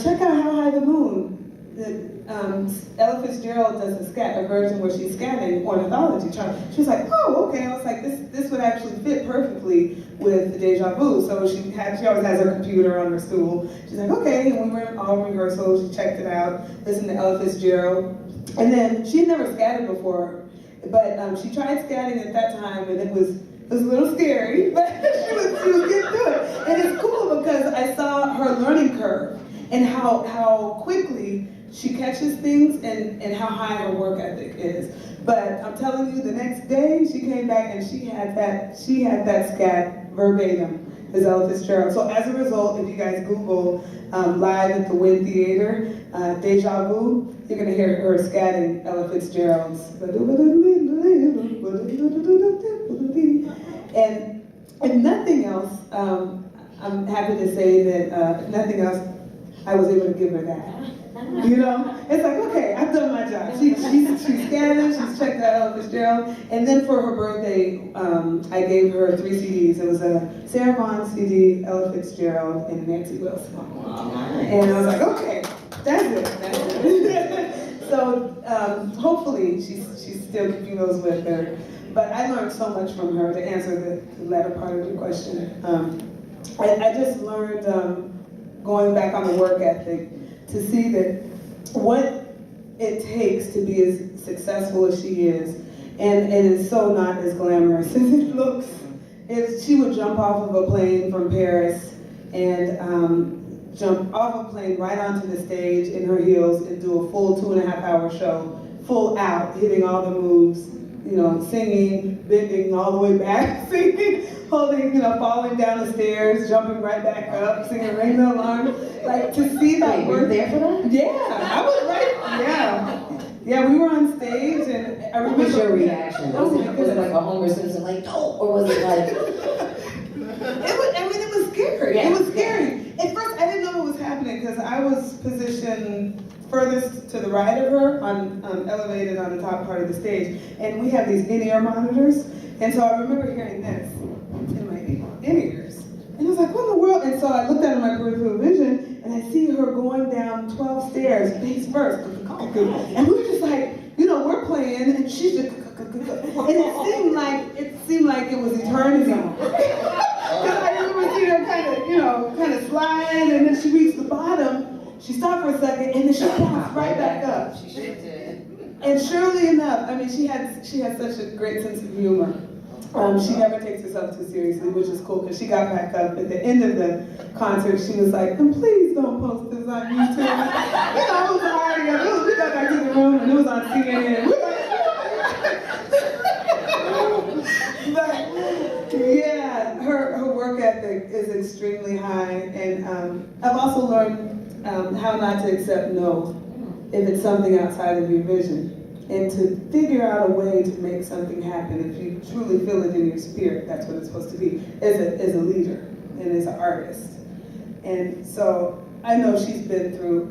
check out How High the Moon. Ella Fitzgerald does a version where she's scatting ornithology. She was like, oh, okay. I was like, this would actually fit perfectly with the Deja Vu. So she always has her computer on her stool. She's like, okay. And we were in all rehearsal. She checked it out, listened to Ella Fitzgerald. And then she'd never scattered before, but she tried scatting at that time, and it was a little scary, but she was getting through it. And it's cool because I saw her learning curve and how quickly she catches things and how high her work ethic is. But I'm telling you, the next day she came back and she had that scat verbatim as Ella Fitzgerald. So as a result, if you guys Google live at the Wynn Theater, Deja Vu, you're gonna hear her scatting Ella Fitzgerald's. And nothing else, I'm happy to say that if nothing else, I was able to give her that. You know, it's like, okay, I've done my job. She's scattered, she's checked out Ella Fitzgerald, and then for her birthday, I gave her 3 CDs. It was a Sarah Vaughan CD, Ella Fitzgerald, and Nancy Wilson. And I was like, okay, that's it. So hopefully she's still keeping those with her. But I learned so much from her to answer the latter part of your question. I just learned, going back on the work ethic, to see that what it takes to be as successful as she is, and it is so not as glamorous as it looks. She would jump off of a plane from Paris and jump off a plane right onto the stage in her heels and do a full 2.5-hour show, full out, hitting all the moves, you know, singing, bending all the way back, singing, holding, falling down the stairs, jumping right back up, singing Ring the Alarm. Like, to see that work. You were there for that? Yeah, I was right, yeah. Yeah, we were on stage, and I remember. What was your reaction? Was it like a Homer Simpson, like, no, or was it like? It was scary. Yeah. It was scary. At first, I didn't know what was happening, because I was positioned furthest to the right of her, elevated on the top part of the stage, and we have these in-ear monitors, and so I remember hearing this in my in-ears, and I was like, what in the world? And so I looked out of my peripheral vision, and I see her going down 12 stairs, face first, and we were just like, we're playing, and she's just, and it seemed like it was eternity. Because I remember seeing her kind of slide, and then she reached the bottom. She stopped for a second, and then she bounced right back up. She sure did. And surely enough, I mean, she had such a great sense of humor. She never takes herself too seriously, which is cool, because she got back up at the end of the concert. She was like, and please don't post this on YouTube. It was already, we got back to the room, and it was on CNN. But yeah, her work ethic is extremely high, and I've also learned how not to accept no if it's something outside of your vision, and to figure out a way to make something happen if you truly feel it in your spirit. That's what it's supposed to be as a leader and as an artist. And so I know she's been through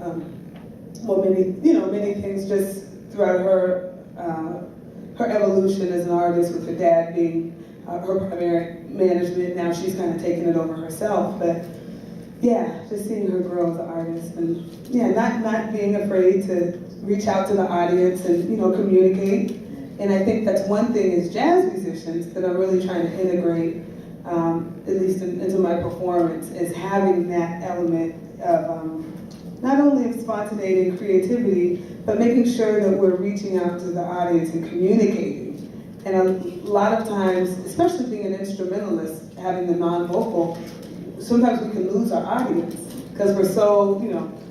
many things just throughout her evolution as an artist, with her dad being her primary management. Now she's kind of taken it over herself, but yeah, just seeing her grow as an artist, and yeah, not being afraid to reach out to the audience and communicate. And I think that's one thing as jazz musicians that I'm really trying to integrate, at least into my performance, is having that element of not only of spontaneity and creativity, but making sure that we're reaching out to the audience and communicating. And a lot of times, especially being an instrumentalist, having the non-vocal, sometimes we can lose our audience because we're so,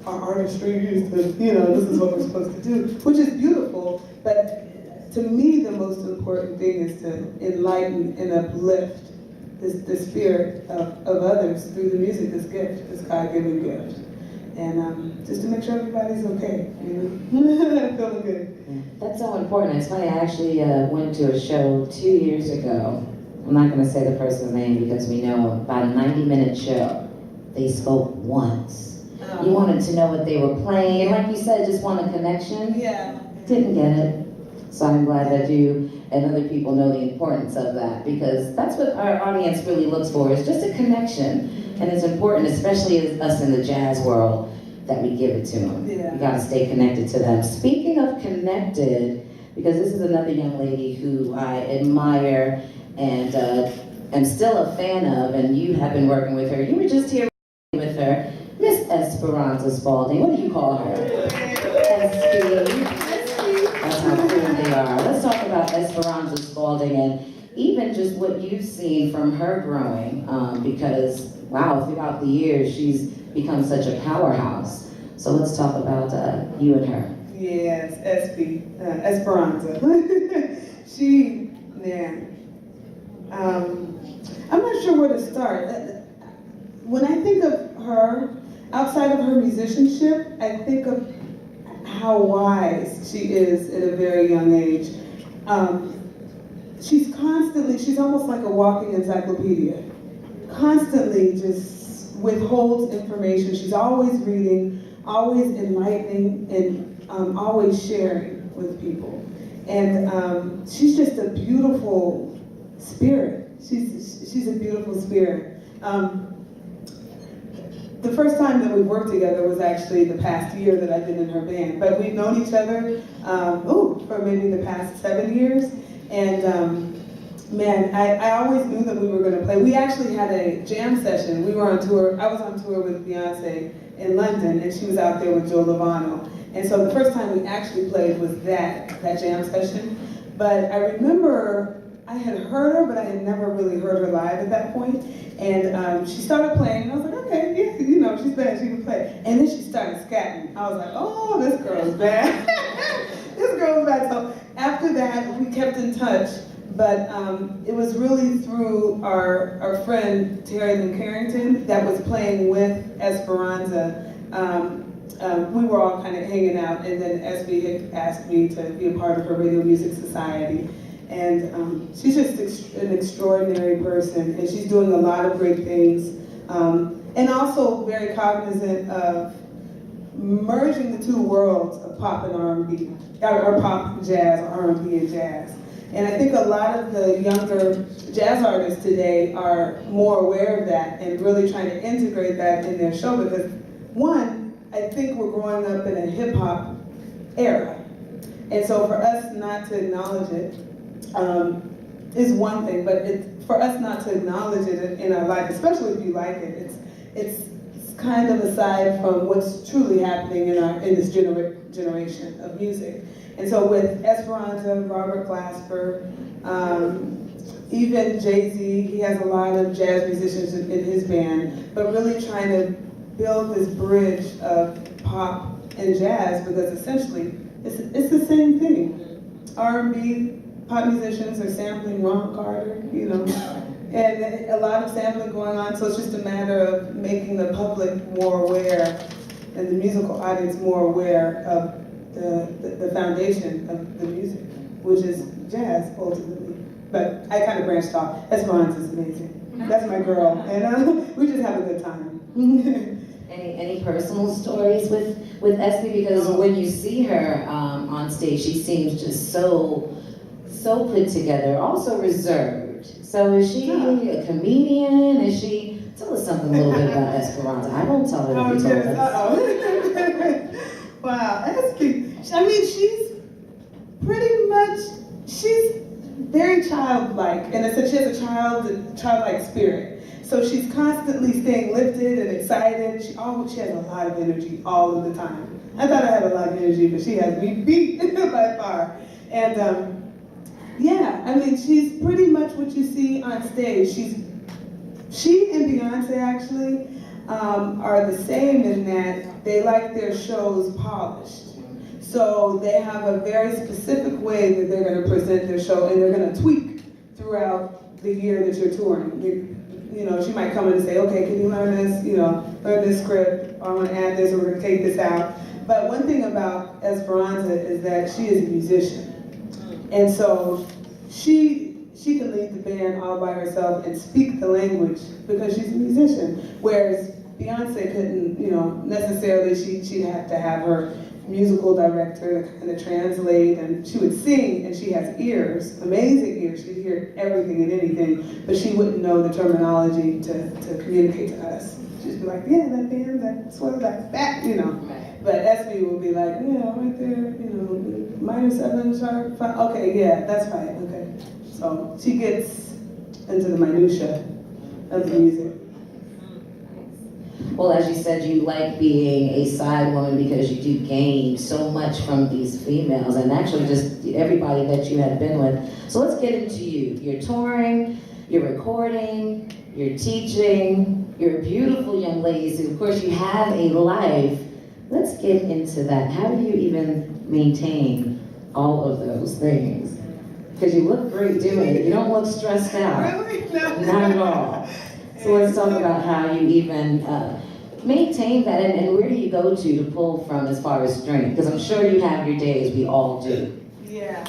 our artistry is, this is what we're supposed to do, which is beautiful, but to me, the most important thing is to enlighten and uplift the spirit of others through the music, this gift, this God-given gift. And just to make sure everybody's okay, you know, feeling good. Yeah, that's so important. It's funny, I actually went to a show 2 years ago. I'm not going to say the person's name because we know about a 90-minute show. They spoke once. You wanted to know what they were playing, and like you said, just want a connection. Yeah. Didn't get it. So I'm glad that you and other people know the importance of that, because that's what our audience really looks for, is just a connection. And it's important, especially as us in the jazz world, that we give it to them. Yeah. We gotta stay connected to them. Speaking of connected, because this is another young lady who I admire and am still a fan of, and you have been working with her. You were just here with her, Miss Esperanza Spalding. What do you call her? SP. That's how cool they are. Let's talk about Esperanza Spalding and even just what you've seen from her growing, because, wow, throughout the years, she's become such a powerhouse. So let's talk about you and her. Yes, Esperanza. She, man, I'm not sure where to start. When I think of her, outside of her musicianship, I think of how wise she is at a very young age. She's almost like a walking encyclopedia. Constantly just withholds information. She's always reading, always enlightening, and always sharing with people. And she's just a beautiful spirit. She's a beautiful spirit. The first time that we worked together was actually the past year that I've been in her band. But we've known each other for maybe the past 7 years. And man, I always knew that we were going to play. We actually had a jam session. We were on tour. I was on tour with Beyonce in London, and she was out there with Joe Lovano. And so the first time we actually played was that jam session. But I remember I had heard her, but I had never really heard her live at that point. And she started playing, and I was like, okay, yeah, you know, she's bad, she can play. And then she started scatting. I was like, oh, this girl's bad. This girl's bad. So after that, we kept in touch. But it was really through our friend Terry Lynn Carrington that was playing with Esperanza. We were all kind of hanging out, and then SB had asked me to be a part of her Radio Music Society. And she's just an extraordinary person, and she's doing a lot of great things. And also very cognizant of merging the two worlds of pop and R&B, or pop, jazz, or R&B and jazz. And I think a lot of the younger jazz artists today are more aware of that and really trying to integrate that in their show, because one, I think we're growing up in a hip hop era. And so for us not to acknowledge it is one thing, but for us not to acknowledge it in our life, especially if you like it, it's kind of aside from what's truly happening in this generation of music. And so with Esperanza, Robert Glasper, even Jay-Z, he has a lot of jazz musicians in his band, but really trying to build this bridge of pop and jazz, because essentially it's the same thing. R&B, pop musicians are sampling Ron Carter, you know, and a lot of sampling going on, so it's just a matter of making the public more aware and the musical audience more aware of the foundation of the music, which is jazz, ultimately. But I kind of branched off. Esperanza's amazing. That's my girl, and we just have a good time. Any personal stories with Esty? Because when you see her on stage, she seems just so put together, also reserved. So is she a comedian? Is she? Tell us something a little bit about Esperanza. I won't tell her what you told us. Wow, Esty. I mean, she's very childlike, and she has a childlike spirit. So she's constantly staying lifted and excited. She has a lot of energy all of the time. I thought I had a lot of energy, but she has me beat by far. And yeah, I mean, she's pretty much what you see on stage. She and Beyonce actually are the same in that they like their shows polished. So they have a very specific way that they're going to present their show, and they're going to tweak throughout the year that you're touring. You know, she might come in and say, okay, can you learn this, learn this script, or I'm going to add this, or we're going to take this out. But one thing about Esperanza is that she is a musician. And so she can lead the band all by herself and speak the language because she's a musician. Whereas Beyonce couldn't, necessarily, she'd have to have her musical director to kind of translate, and she would sing, and she has ears, amazing ears. She'd hear everything and anything, but she wouldn't know the terminology to communicate to us. She'd be like, yeah, that band, that's sort of like that, But Espy would be like, yeah, right there, minor 7 sharp 5. Okay, yeah, that's right, okay. So she gets into the minutia of the music. Well, as you said, you like being a side woman because you do gain so much from these females, and actually just everybody that you have been with. So let's get into you. You're touring, you're recording, you're teaching, you're a beautiful young lady, so of course you have a life. Let's get into that. How do you even maintain all of those things? Because you look great doing it. You don't look stressed out. Really? No. Not at all. So let's talk about how you even maintain that, and where do you go to pull from as far as strength? Because I'm sure you have your days, we all do. Yeah.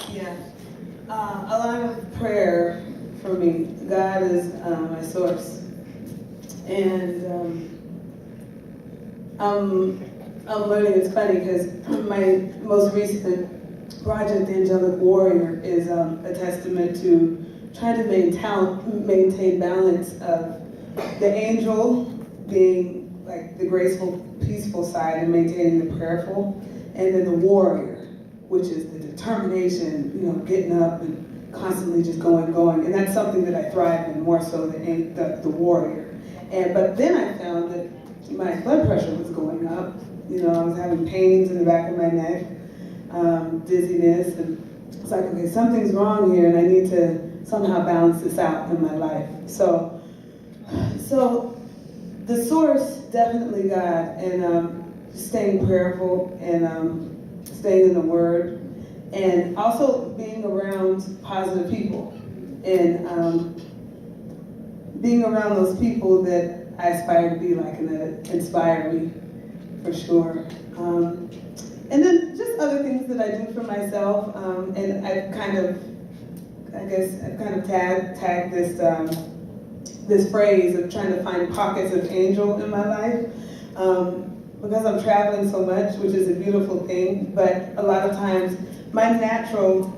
A lot of prayer for me. God is my source. And I'm learning, it's funny because my most recent project, Angelic Warrior, is a testament to trying to maintain balance of the angel being like the graceful, peaceful side and maintaining the prayerful, and then the warrior, which is the determination, getting up and constantly just going. And that's something that I thrive in more so than the warrior. But then I found that my blood pressure was going up. I was having pains in the back of my neck, dizziness, and it's like, okay, something's wrong here, and I need to somehow balance this out in my life. So the source, definitely God, and staying prayerful, and staying in the Word, and also being around positive people, and being around those people that I aspire to be like and that inspire me, for sure. And then just other things that I do for myself, and I've kind of tagged this phrase of trying to find pockets of angel in my life, because I'm traveling so much, which is a beautiful thing, but a lot of times my natural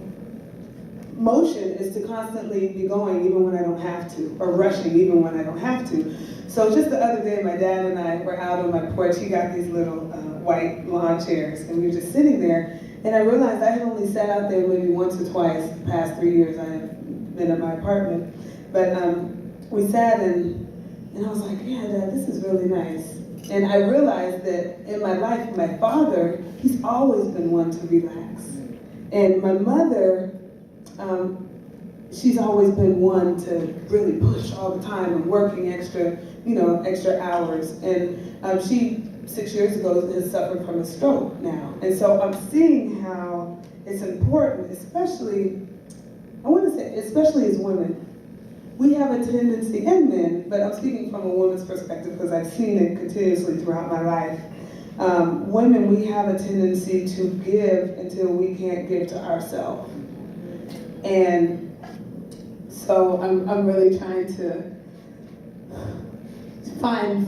motion is to constantly be going even when I don't have to, or rushing even when I don't have to. So just the other day, my dad and I were out on my porch. He got these little white lawn chairs, and we were just sitting there, and I realized I had only sat out there maybe once or twice the past 3 years I have been at my apartment. But we sat, and I was like, yeah, Dad, this is really nice. And I realized that in my life, my father, he's always been one to relax. And my mother, she's always been one to really push all the time and working extra hours. And she, 6 years ago, has suffered from a stroke now. And so I'm seeing how it's important, especially as women. We have a tendency, and men, but I'm speaking from a woman's perspective because I've seen it continuously throughout my life. Women, we have a tendency to give until we can't give to ourselves. And so I'm really trying to find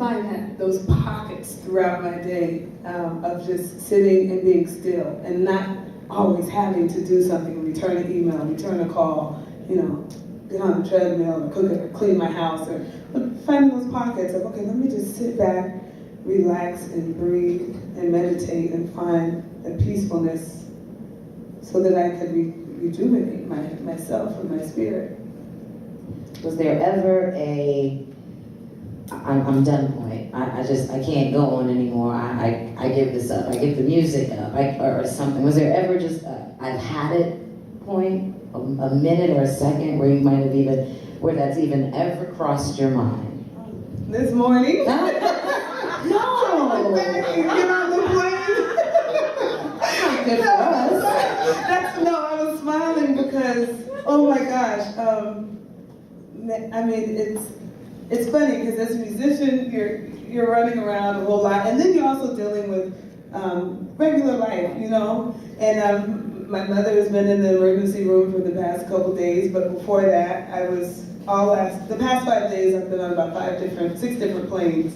those pockets throughout my day of just sitting and being still and not always having to do something, return an email, return a call, get on the treadmill or cook it or clean my house, or finding those pockets of, okay, let me just sit back, relax and breathe and meditate and find the peacefulness so that I could rejuvenate myself and my spirit. Was there ever I'm done point? I can't go on anymore. I give this up. I give the music up, or something. Was there ever just I've had it point, a minute or a second where you might have where that's even ever crossed your mind? This morning. No. Get on the plane. Oh my good for us. No, I was smiling because, oh my gosh, I mean, it's funny because as a musician, you're running around a whole lot, and then you're also dealing with regular life, you know. And my mother has been in the emergency room for the past couple days, but before that, I was the past 5 days, I've been on about 6 different planes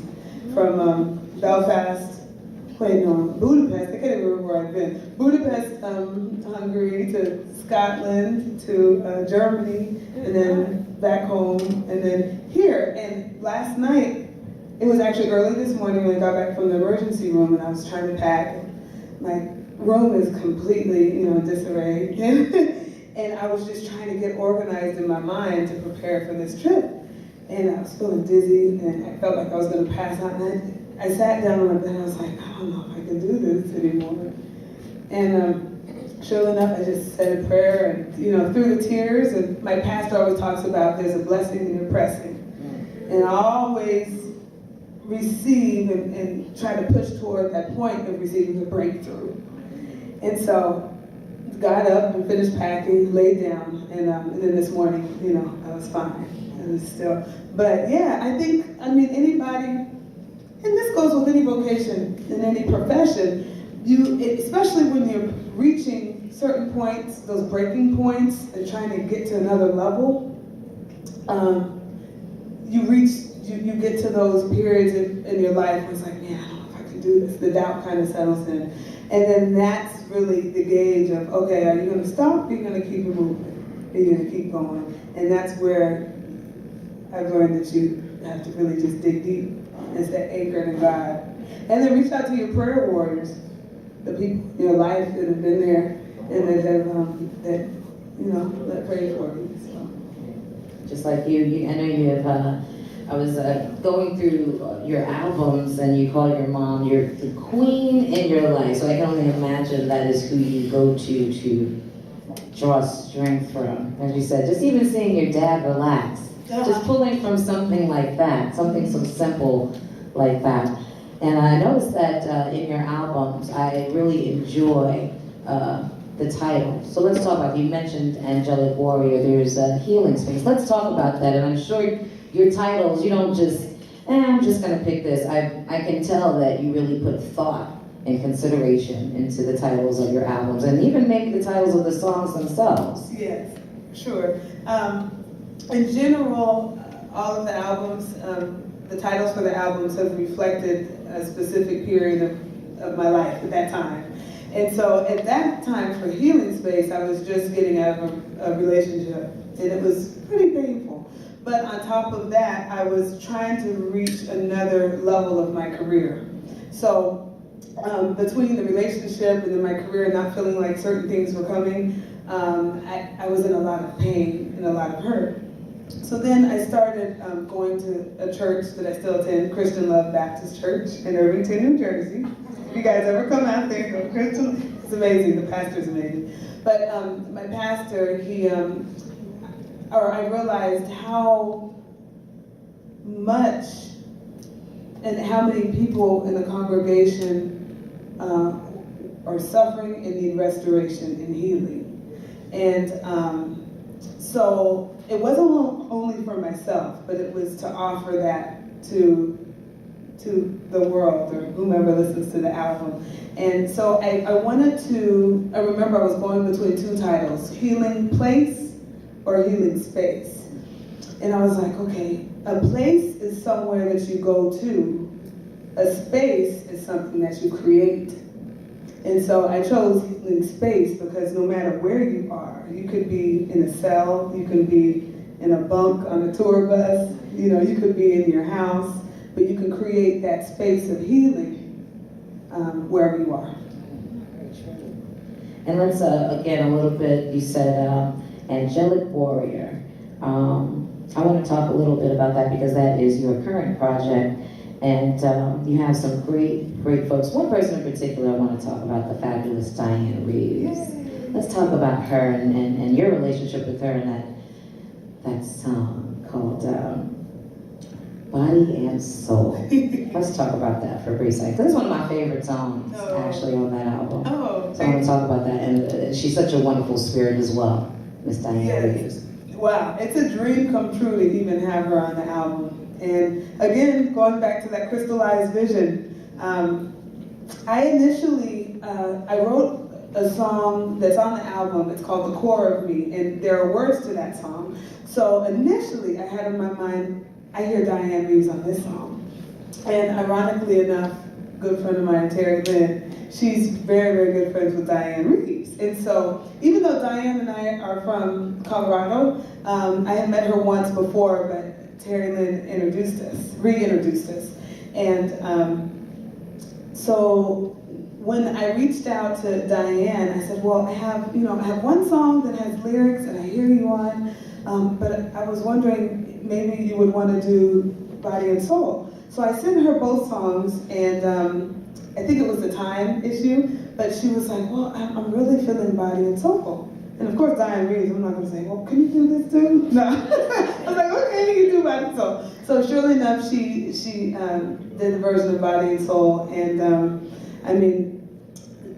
from Belfast. Budapest, I can't even remember where I've been. Budapest, Hungary, to Scotland, to Germany, and then back home, and then here. And last night, it was actually early this morning when I got back from the emergency room and I was trying to pack. My room is completely, in disarray. And I was just trying to get organized in my mind to prepare for this trip. And I was feeling dizzy and I felt like I was going to pass out. And I sat down on my bed and I was like, I don't know if I can do this anymore. And sure enough, I just said a prayer and, through the tears. And my pastor always talks about there's a blessing in your pressing. And I always receive and try to push toward that point of receiving the breakthrough. And so got up and finished packing, laid down, and then this morning, I was fine. It was still, but yeah, anybody. And this goes with any vocation, in any profession, especially when you're reaching certain points, those breaking points, and trying to get to another level, you get to those periods in your life where it's like, man, I don't know if I can do this. The doubt kind of settles in. And then that's really the gauge of, okay, are you going to stop? Or are you going to keep it moving? Are you going to keep going? And that's where I've learned that you have to really just dig deep and stay anchored in God. And then reach out to your prayer warriors, the people in your life that have been there and that have, that pray for you. So. Just like you, I know you have, I was going through your albums and you call your mom the queen in your life. So I can only imagine that is who you go to draw strength from. As you said, just even seeing your dad relax. Just pulling from something like that, something so simple like that. And I noticed that in your albums, I really enjoy the title. So let's talk about, you mentioned Angelic Warrior, there's a Healing Space. Let's talk about that. And I'm sure your titles, you don't just, I'm just gonna pick this. I can tell that you really put thought and consideration into the titles of your albums, and even maybe the titles of the songs themselves. Yes, sure. In general, all of the albums, the titles for the albums have reflected a specific period of my life at that time. And so at that time for Healing Space, I was just getting out of a relationship, and it was pretty painful. But on top of that, I was trying to reach another level of my career. So between the relationship and then my career, not feeling like certain things were coming, I was in a lot of pain and a lot of hurt. So then I started going to a church that I still attend, Christian Love Baptist Church in Irvington, New Jersey. If you guys ever come out there, go to Christian. It's amazing. The pastor's amazing. But my pastor, I realized how much and how many people in the congregation are suffering and need restoration and healing. And so it wasn't only for myself, but it was to offer that to the world or whomever listens to the album. And so I remember I was going between two titles, Healing Place or Healing Space. And I was like, okay, a place is somewhere that you go to. A space is something that you create. And so I chose Healing Space because no matter where you are, you could be in a cell, you can be in a bunk on a tour bus, you could be in your house, but you can create that space of healing wherever you are. And let's, again, a little bit, you said Angelic Warrior. I want to talk a little bit about that because that is your current project. And you have some great folks. One person in particular I want to talk about, the fabulous Diane Reeves. Yay. Let's talk about her and your relationship with her and that song called Body and Soul. Let's talk about that for a brief second. This is one of my favorite songs, Oh. actually, on that album. Oh, So I want to talk about that. And she's such a wonderful spirit as well, Miss Diane Yes. Reeves. Wow, it's a dream come true to even have her on the album. And again, going back to that crystallized vision, I initially, I wrote a song that's on the album. It's called The Core of Me, and there are words to that song. So initially, I had in my mind, I hear Diane Reeves on this song. And ironically enough, a good friend of mine, Terry Lynn, she's very, very good friends with Diane Reeves. And so, even though Diane and I are from Colorado, I had met her once before, but Terry Lynn reintroduced us. And so when I reached out to Diane, I said, well, I have one song that has lyrics and I hear you on, but I was wondering maybe you would want to do Body and Soul. So I sent her both songs, and I think it was a time issue, but she was like, well, I'm really feeling Body and Soul. And of course, Diane Reeves, I'm not going to say, well, can you do this too? No. I was like, okay, you can do Body and Soul. So surely enough, she did the version of Body and Soul, and I mean,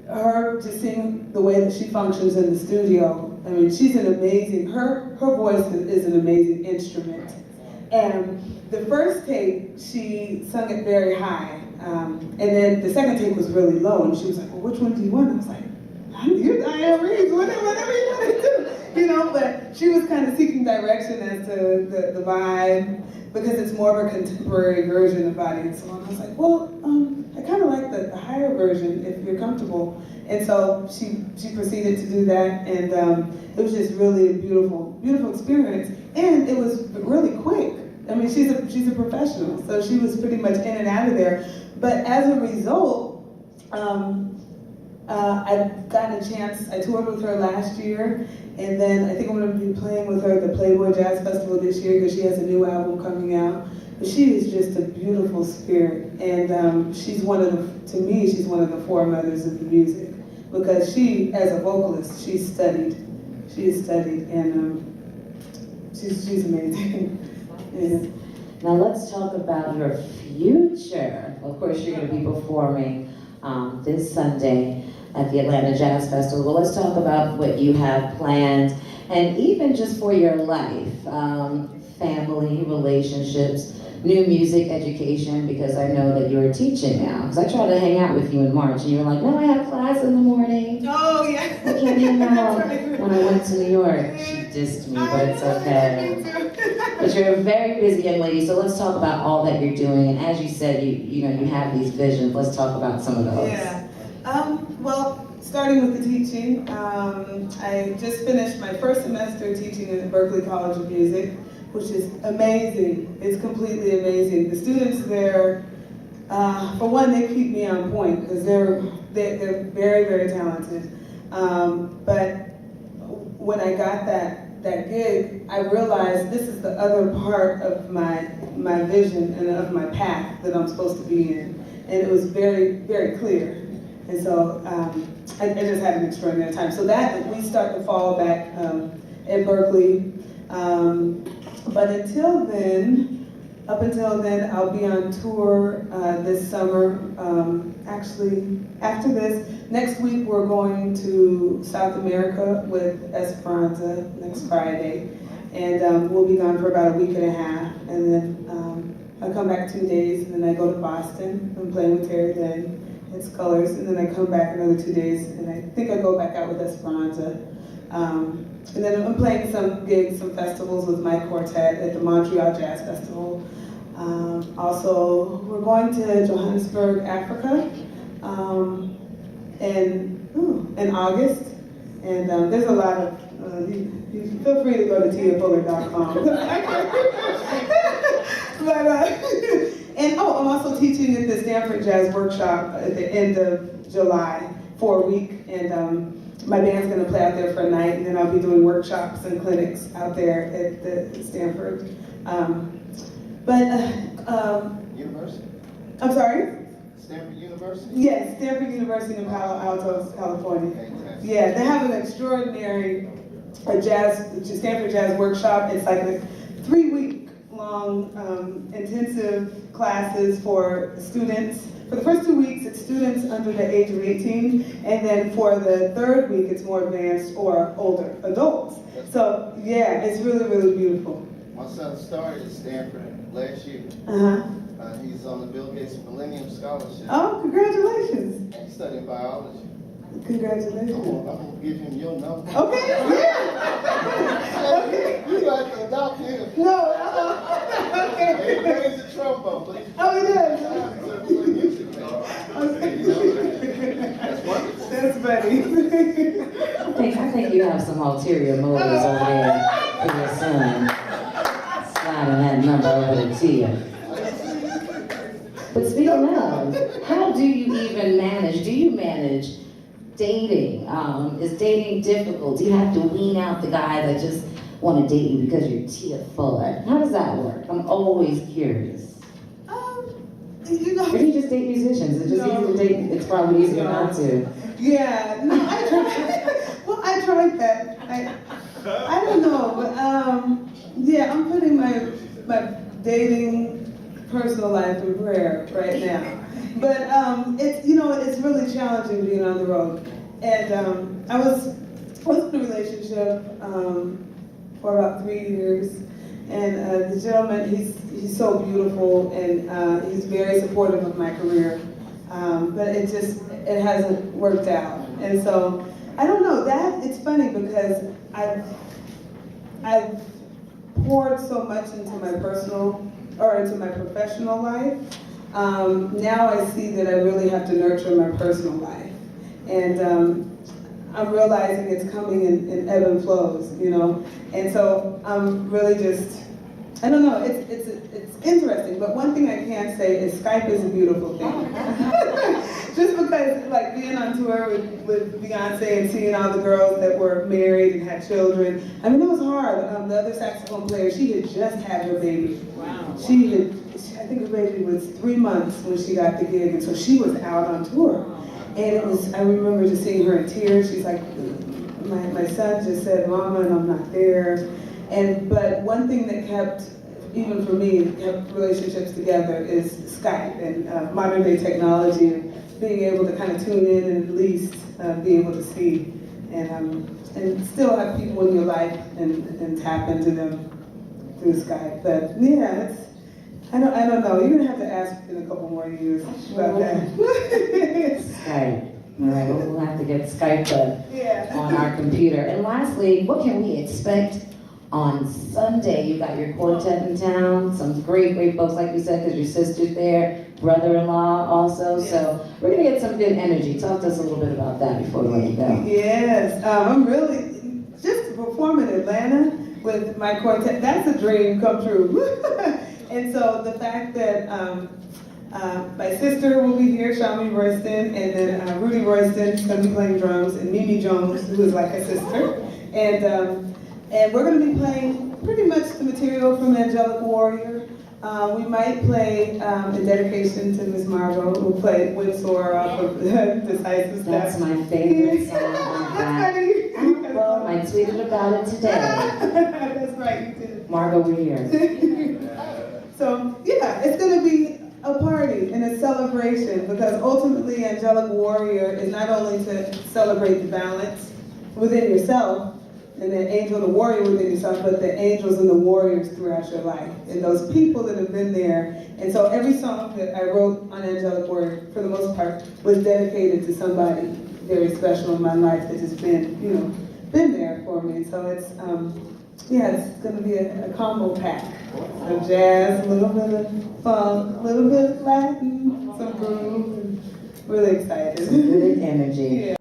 her just seeing the way that she functions in the studio, I mean, she's an amazing, her voice is an amazing instrument. And the first tape, she sung it very high, and then the second tape was really low, and she was like, well, which one do you want? I was like, you're Diane Reeves, whatever you want to do, you know, but she was kind of seeking direction as to the vibe, because it's more of a contemporary version of Body and Soul. And I was like, well, I kind of like the higher version if you're comfortable. And so she proceeded to do that, and it was just really a beautiful, beautiful experience. And it was really quick. I mean, she's a professional, so she was pretty much in and out of there. But as a result, I've gotten a chance, I toured with her last year, and then I think I'm going to be playing with her at the Playboy Jazz Festival this year because she has a new album coming out. But she is just a beautiful spirit, and she's to me, she's one of the foremothers of the music, because she, as a vocalist, she has studied, and she's amazing. Yeah. Now let's talk about your future. Of course, you're going to be performing this Sunday at the Atlanta Jazz Festival. Well, let's talk about what you have planned, and even just for your life, family, relationships, new music, education, because I know that you're teaching now. Because I tried to hang out with you in March, and you were like, no, I have class in the morning. Oh, yeah. I can't hang out. When I went to New York, she dissed me, but it's okay. But you're a very busy young lady, so let's talk about all that you're doing. And as you said, you have these visions. Let's talk about some of those. Yeah. Well, starting with the teaching, I just finished my first semester teaching at the Berklee College of Music, which is amazing. It's completely amazing. The students there, for one, they keep me on point because they're very, very talented. But when I got that gig, I realized this is the other part of my vision and of my path that I'm supposed to be in. And it was very, very clear. And so I just had an extraordinary time. So that, we start to fall back at Berklee. But up until then, I'll be on tour this summer. Actually, after this, next week we're going to South America with Esperanza next Friday. And we'll be gone for about a week and a half. And then I come back 2 days, and then I go to Boston. I'm playing with Terry Lynn. It's Colors, and then I come back another 2 days, and I think I go back out with Esperanza. And then I'm playing some gigs, some festivals with my quartet at the Montreal Jazz Festival. Also, we're going to Johannesburg, Africa, in August. And there's a lot of, you feel free to go to tiafuller.com. I'm also teaching at the Stanford Jazz Workshop at the end of July for a week, and my band's going to play out there for a night, and then I'll be doing workshops and clinics out there at the Stanford. University? I'm sorry? Stanford University? Yes, Stanford University in Palo Alto, California. Fantastic. Yeah, they have an extraordinary Stanford Jazz Workshop. It's like a 3-week long week-long intensive classes for students. For the first 2 weeks, it's students under the age of 18, and then for the third week, it's more advanced or older adults. So yeah, it's really, really beautiful. My son started at Stanford last year. He's on the Bill Gates Millennium Scholarship. Oh, congratulations. And he's studying biology. Congratulations. I'm gonna give him your number. Okay, yeah. Okay. You got to adopt him. No, He okay. plays the trombone, but he's Oh, he does? That's wonderful. That's funny. I think you have some ulterior motives over there for your son. Sliding that number over to you. But speaking of, how do you even manage? Do you manage dating? Is dating difficult? Do you have to wean out the guy that just want to date you because you're tearful? How does that work? I'm always curious. You know. Or do you just date musicians? It's just easy to date. It's probably easier not to. Yeah, no, I tried. Well, I tried that. I don't know, but yeah, I'm putting my dating personal life in prayer right now. But it's it's really challenging being on the road. And I was in a relationship for about 3 years, and the gentleman, he's so beautiful, and he's very supportive of my career. But it hasn't worked out. And so I don't know, it's funny because I've poured so much into my into my professional life. Now I see that I really have to nurture my personal life. And I'm realizing it's coming in ebb and flows, And so I'm really just, I don't know, it's interesting, but one thing I can say is Skype is a beautiful thing. Just because, like, being on tour with Beyonce and seeing all the girls that were married and had children, I mean, it was hard. The other saxophone player, she had just had her baby. Wow. I think her baby was 3 months when she got the gig, and so she was out on tour. And I remember just seeing her in tears. She's like, my son just said, Mama, and I'm not there. But one thing that kept, even for me, kept relationships together is Skype and modern day technology, and being able to kind of tune in and at least be able to see and still have people in your life and tap into them through Skype. But yeah, I don't know. You're gonna have to ask in a couple more years about that. Skype. All right, we'll have to get Skype on our computer. And lastly, what can we expect on Sunday? You got your quartet in town, some great folks, like you said, because your sister's there, brother-in-law also. Yes. So we're gonna get some good energy. Talk to us a little bit about that before we let you go. Yes, I'm really just to perform in Atlanta with my quartet. That's a dream come true. And so the fact that my sister will be here, Shami Royston, and then Rudy Royston is going to be playing drums, and Mimi Jones, who is like a sister. And we're going to be playing pretty much the material from Angelic Warrior. We might play in dedication to Miss Margot. We'll play Windsor off of Decisive Step. That's my favorite song on that. Well, I tweeted about it today. That's right, you did. Margot, we're here. So, yeah, it's going to be a party and a celebration, because ultimately Angelic Warrior is not only to celebrate the balance within yourself and the angel and the warrior within yourself, but the angels and the warriors throughout your life and those people that have been there. And so every song that I wrote on Angelic Warrior, for the most part, was dedicated to somebody very special in my life that has been, been there for me. So it's, it's going to be a combo pack of jazz, a little bit of funk, a little bit of Latin, some groove. Really excited. Some good energy. Yeah.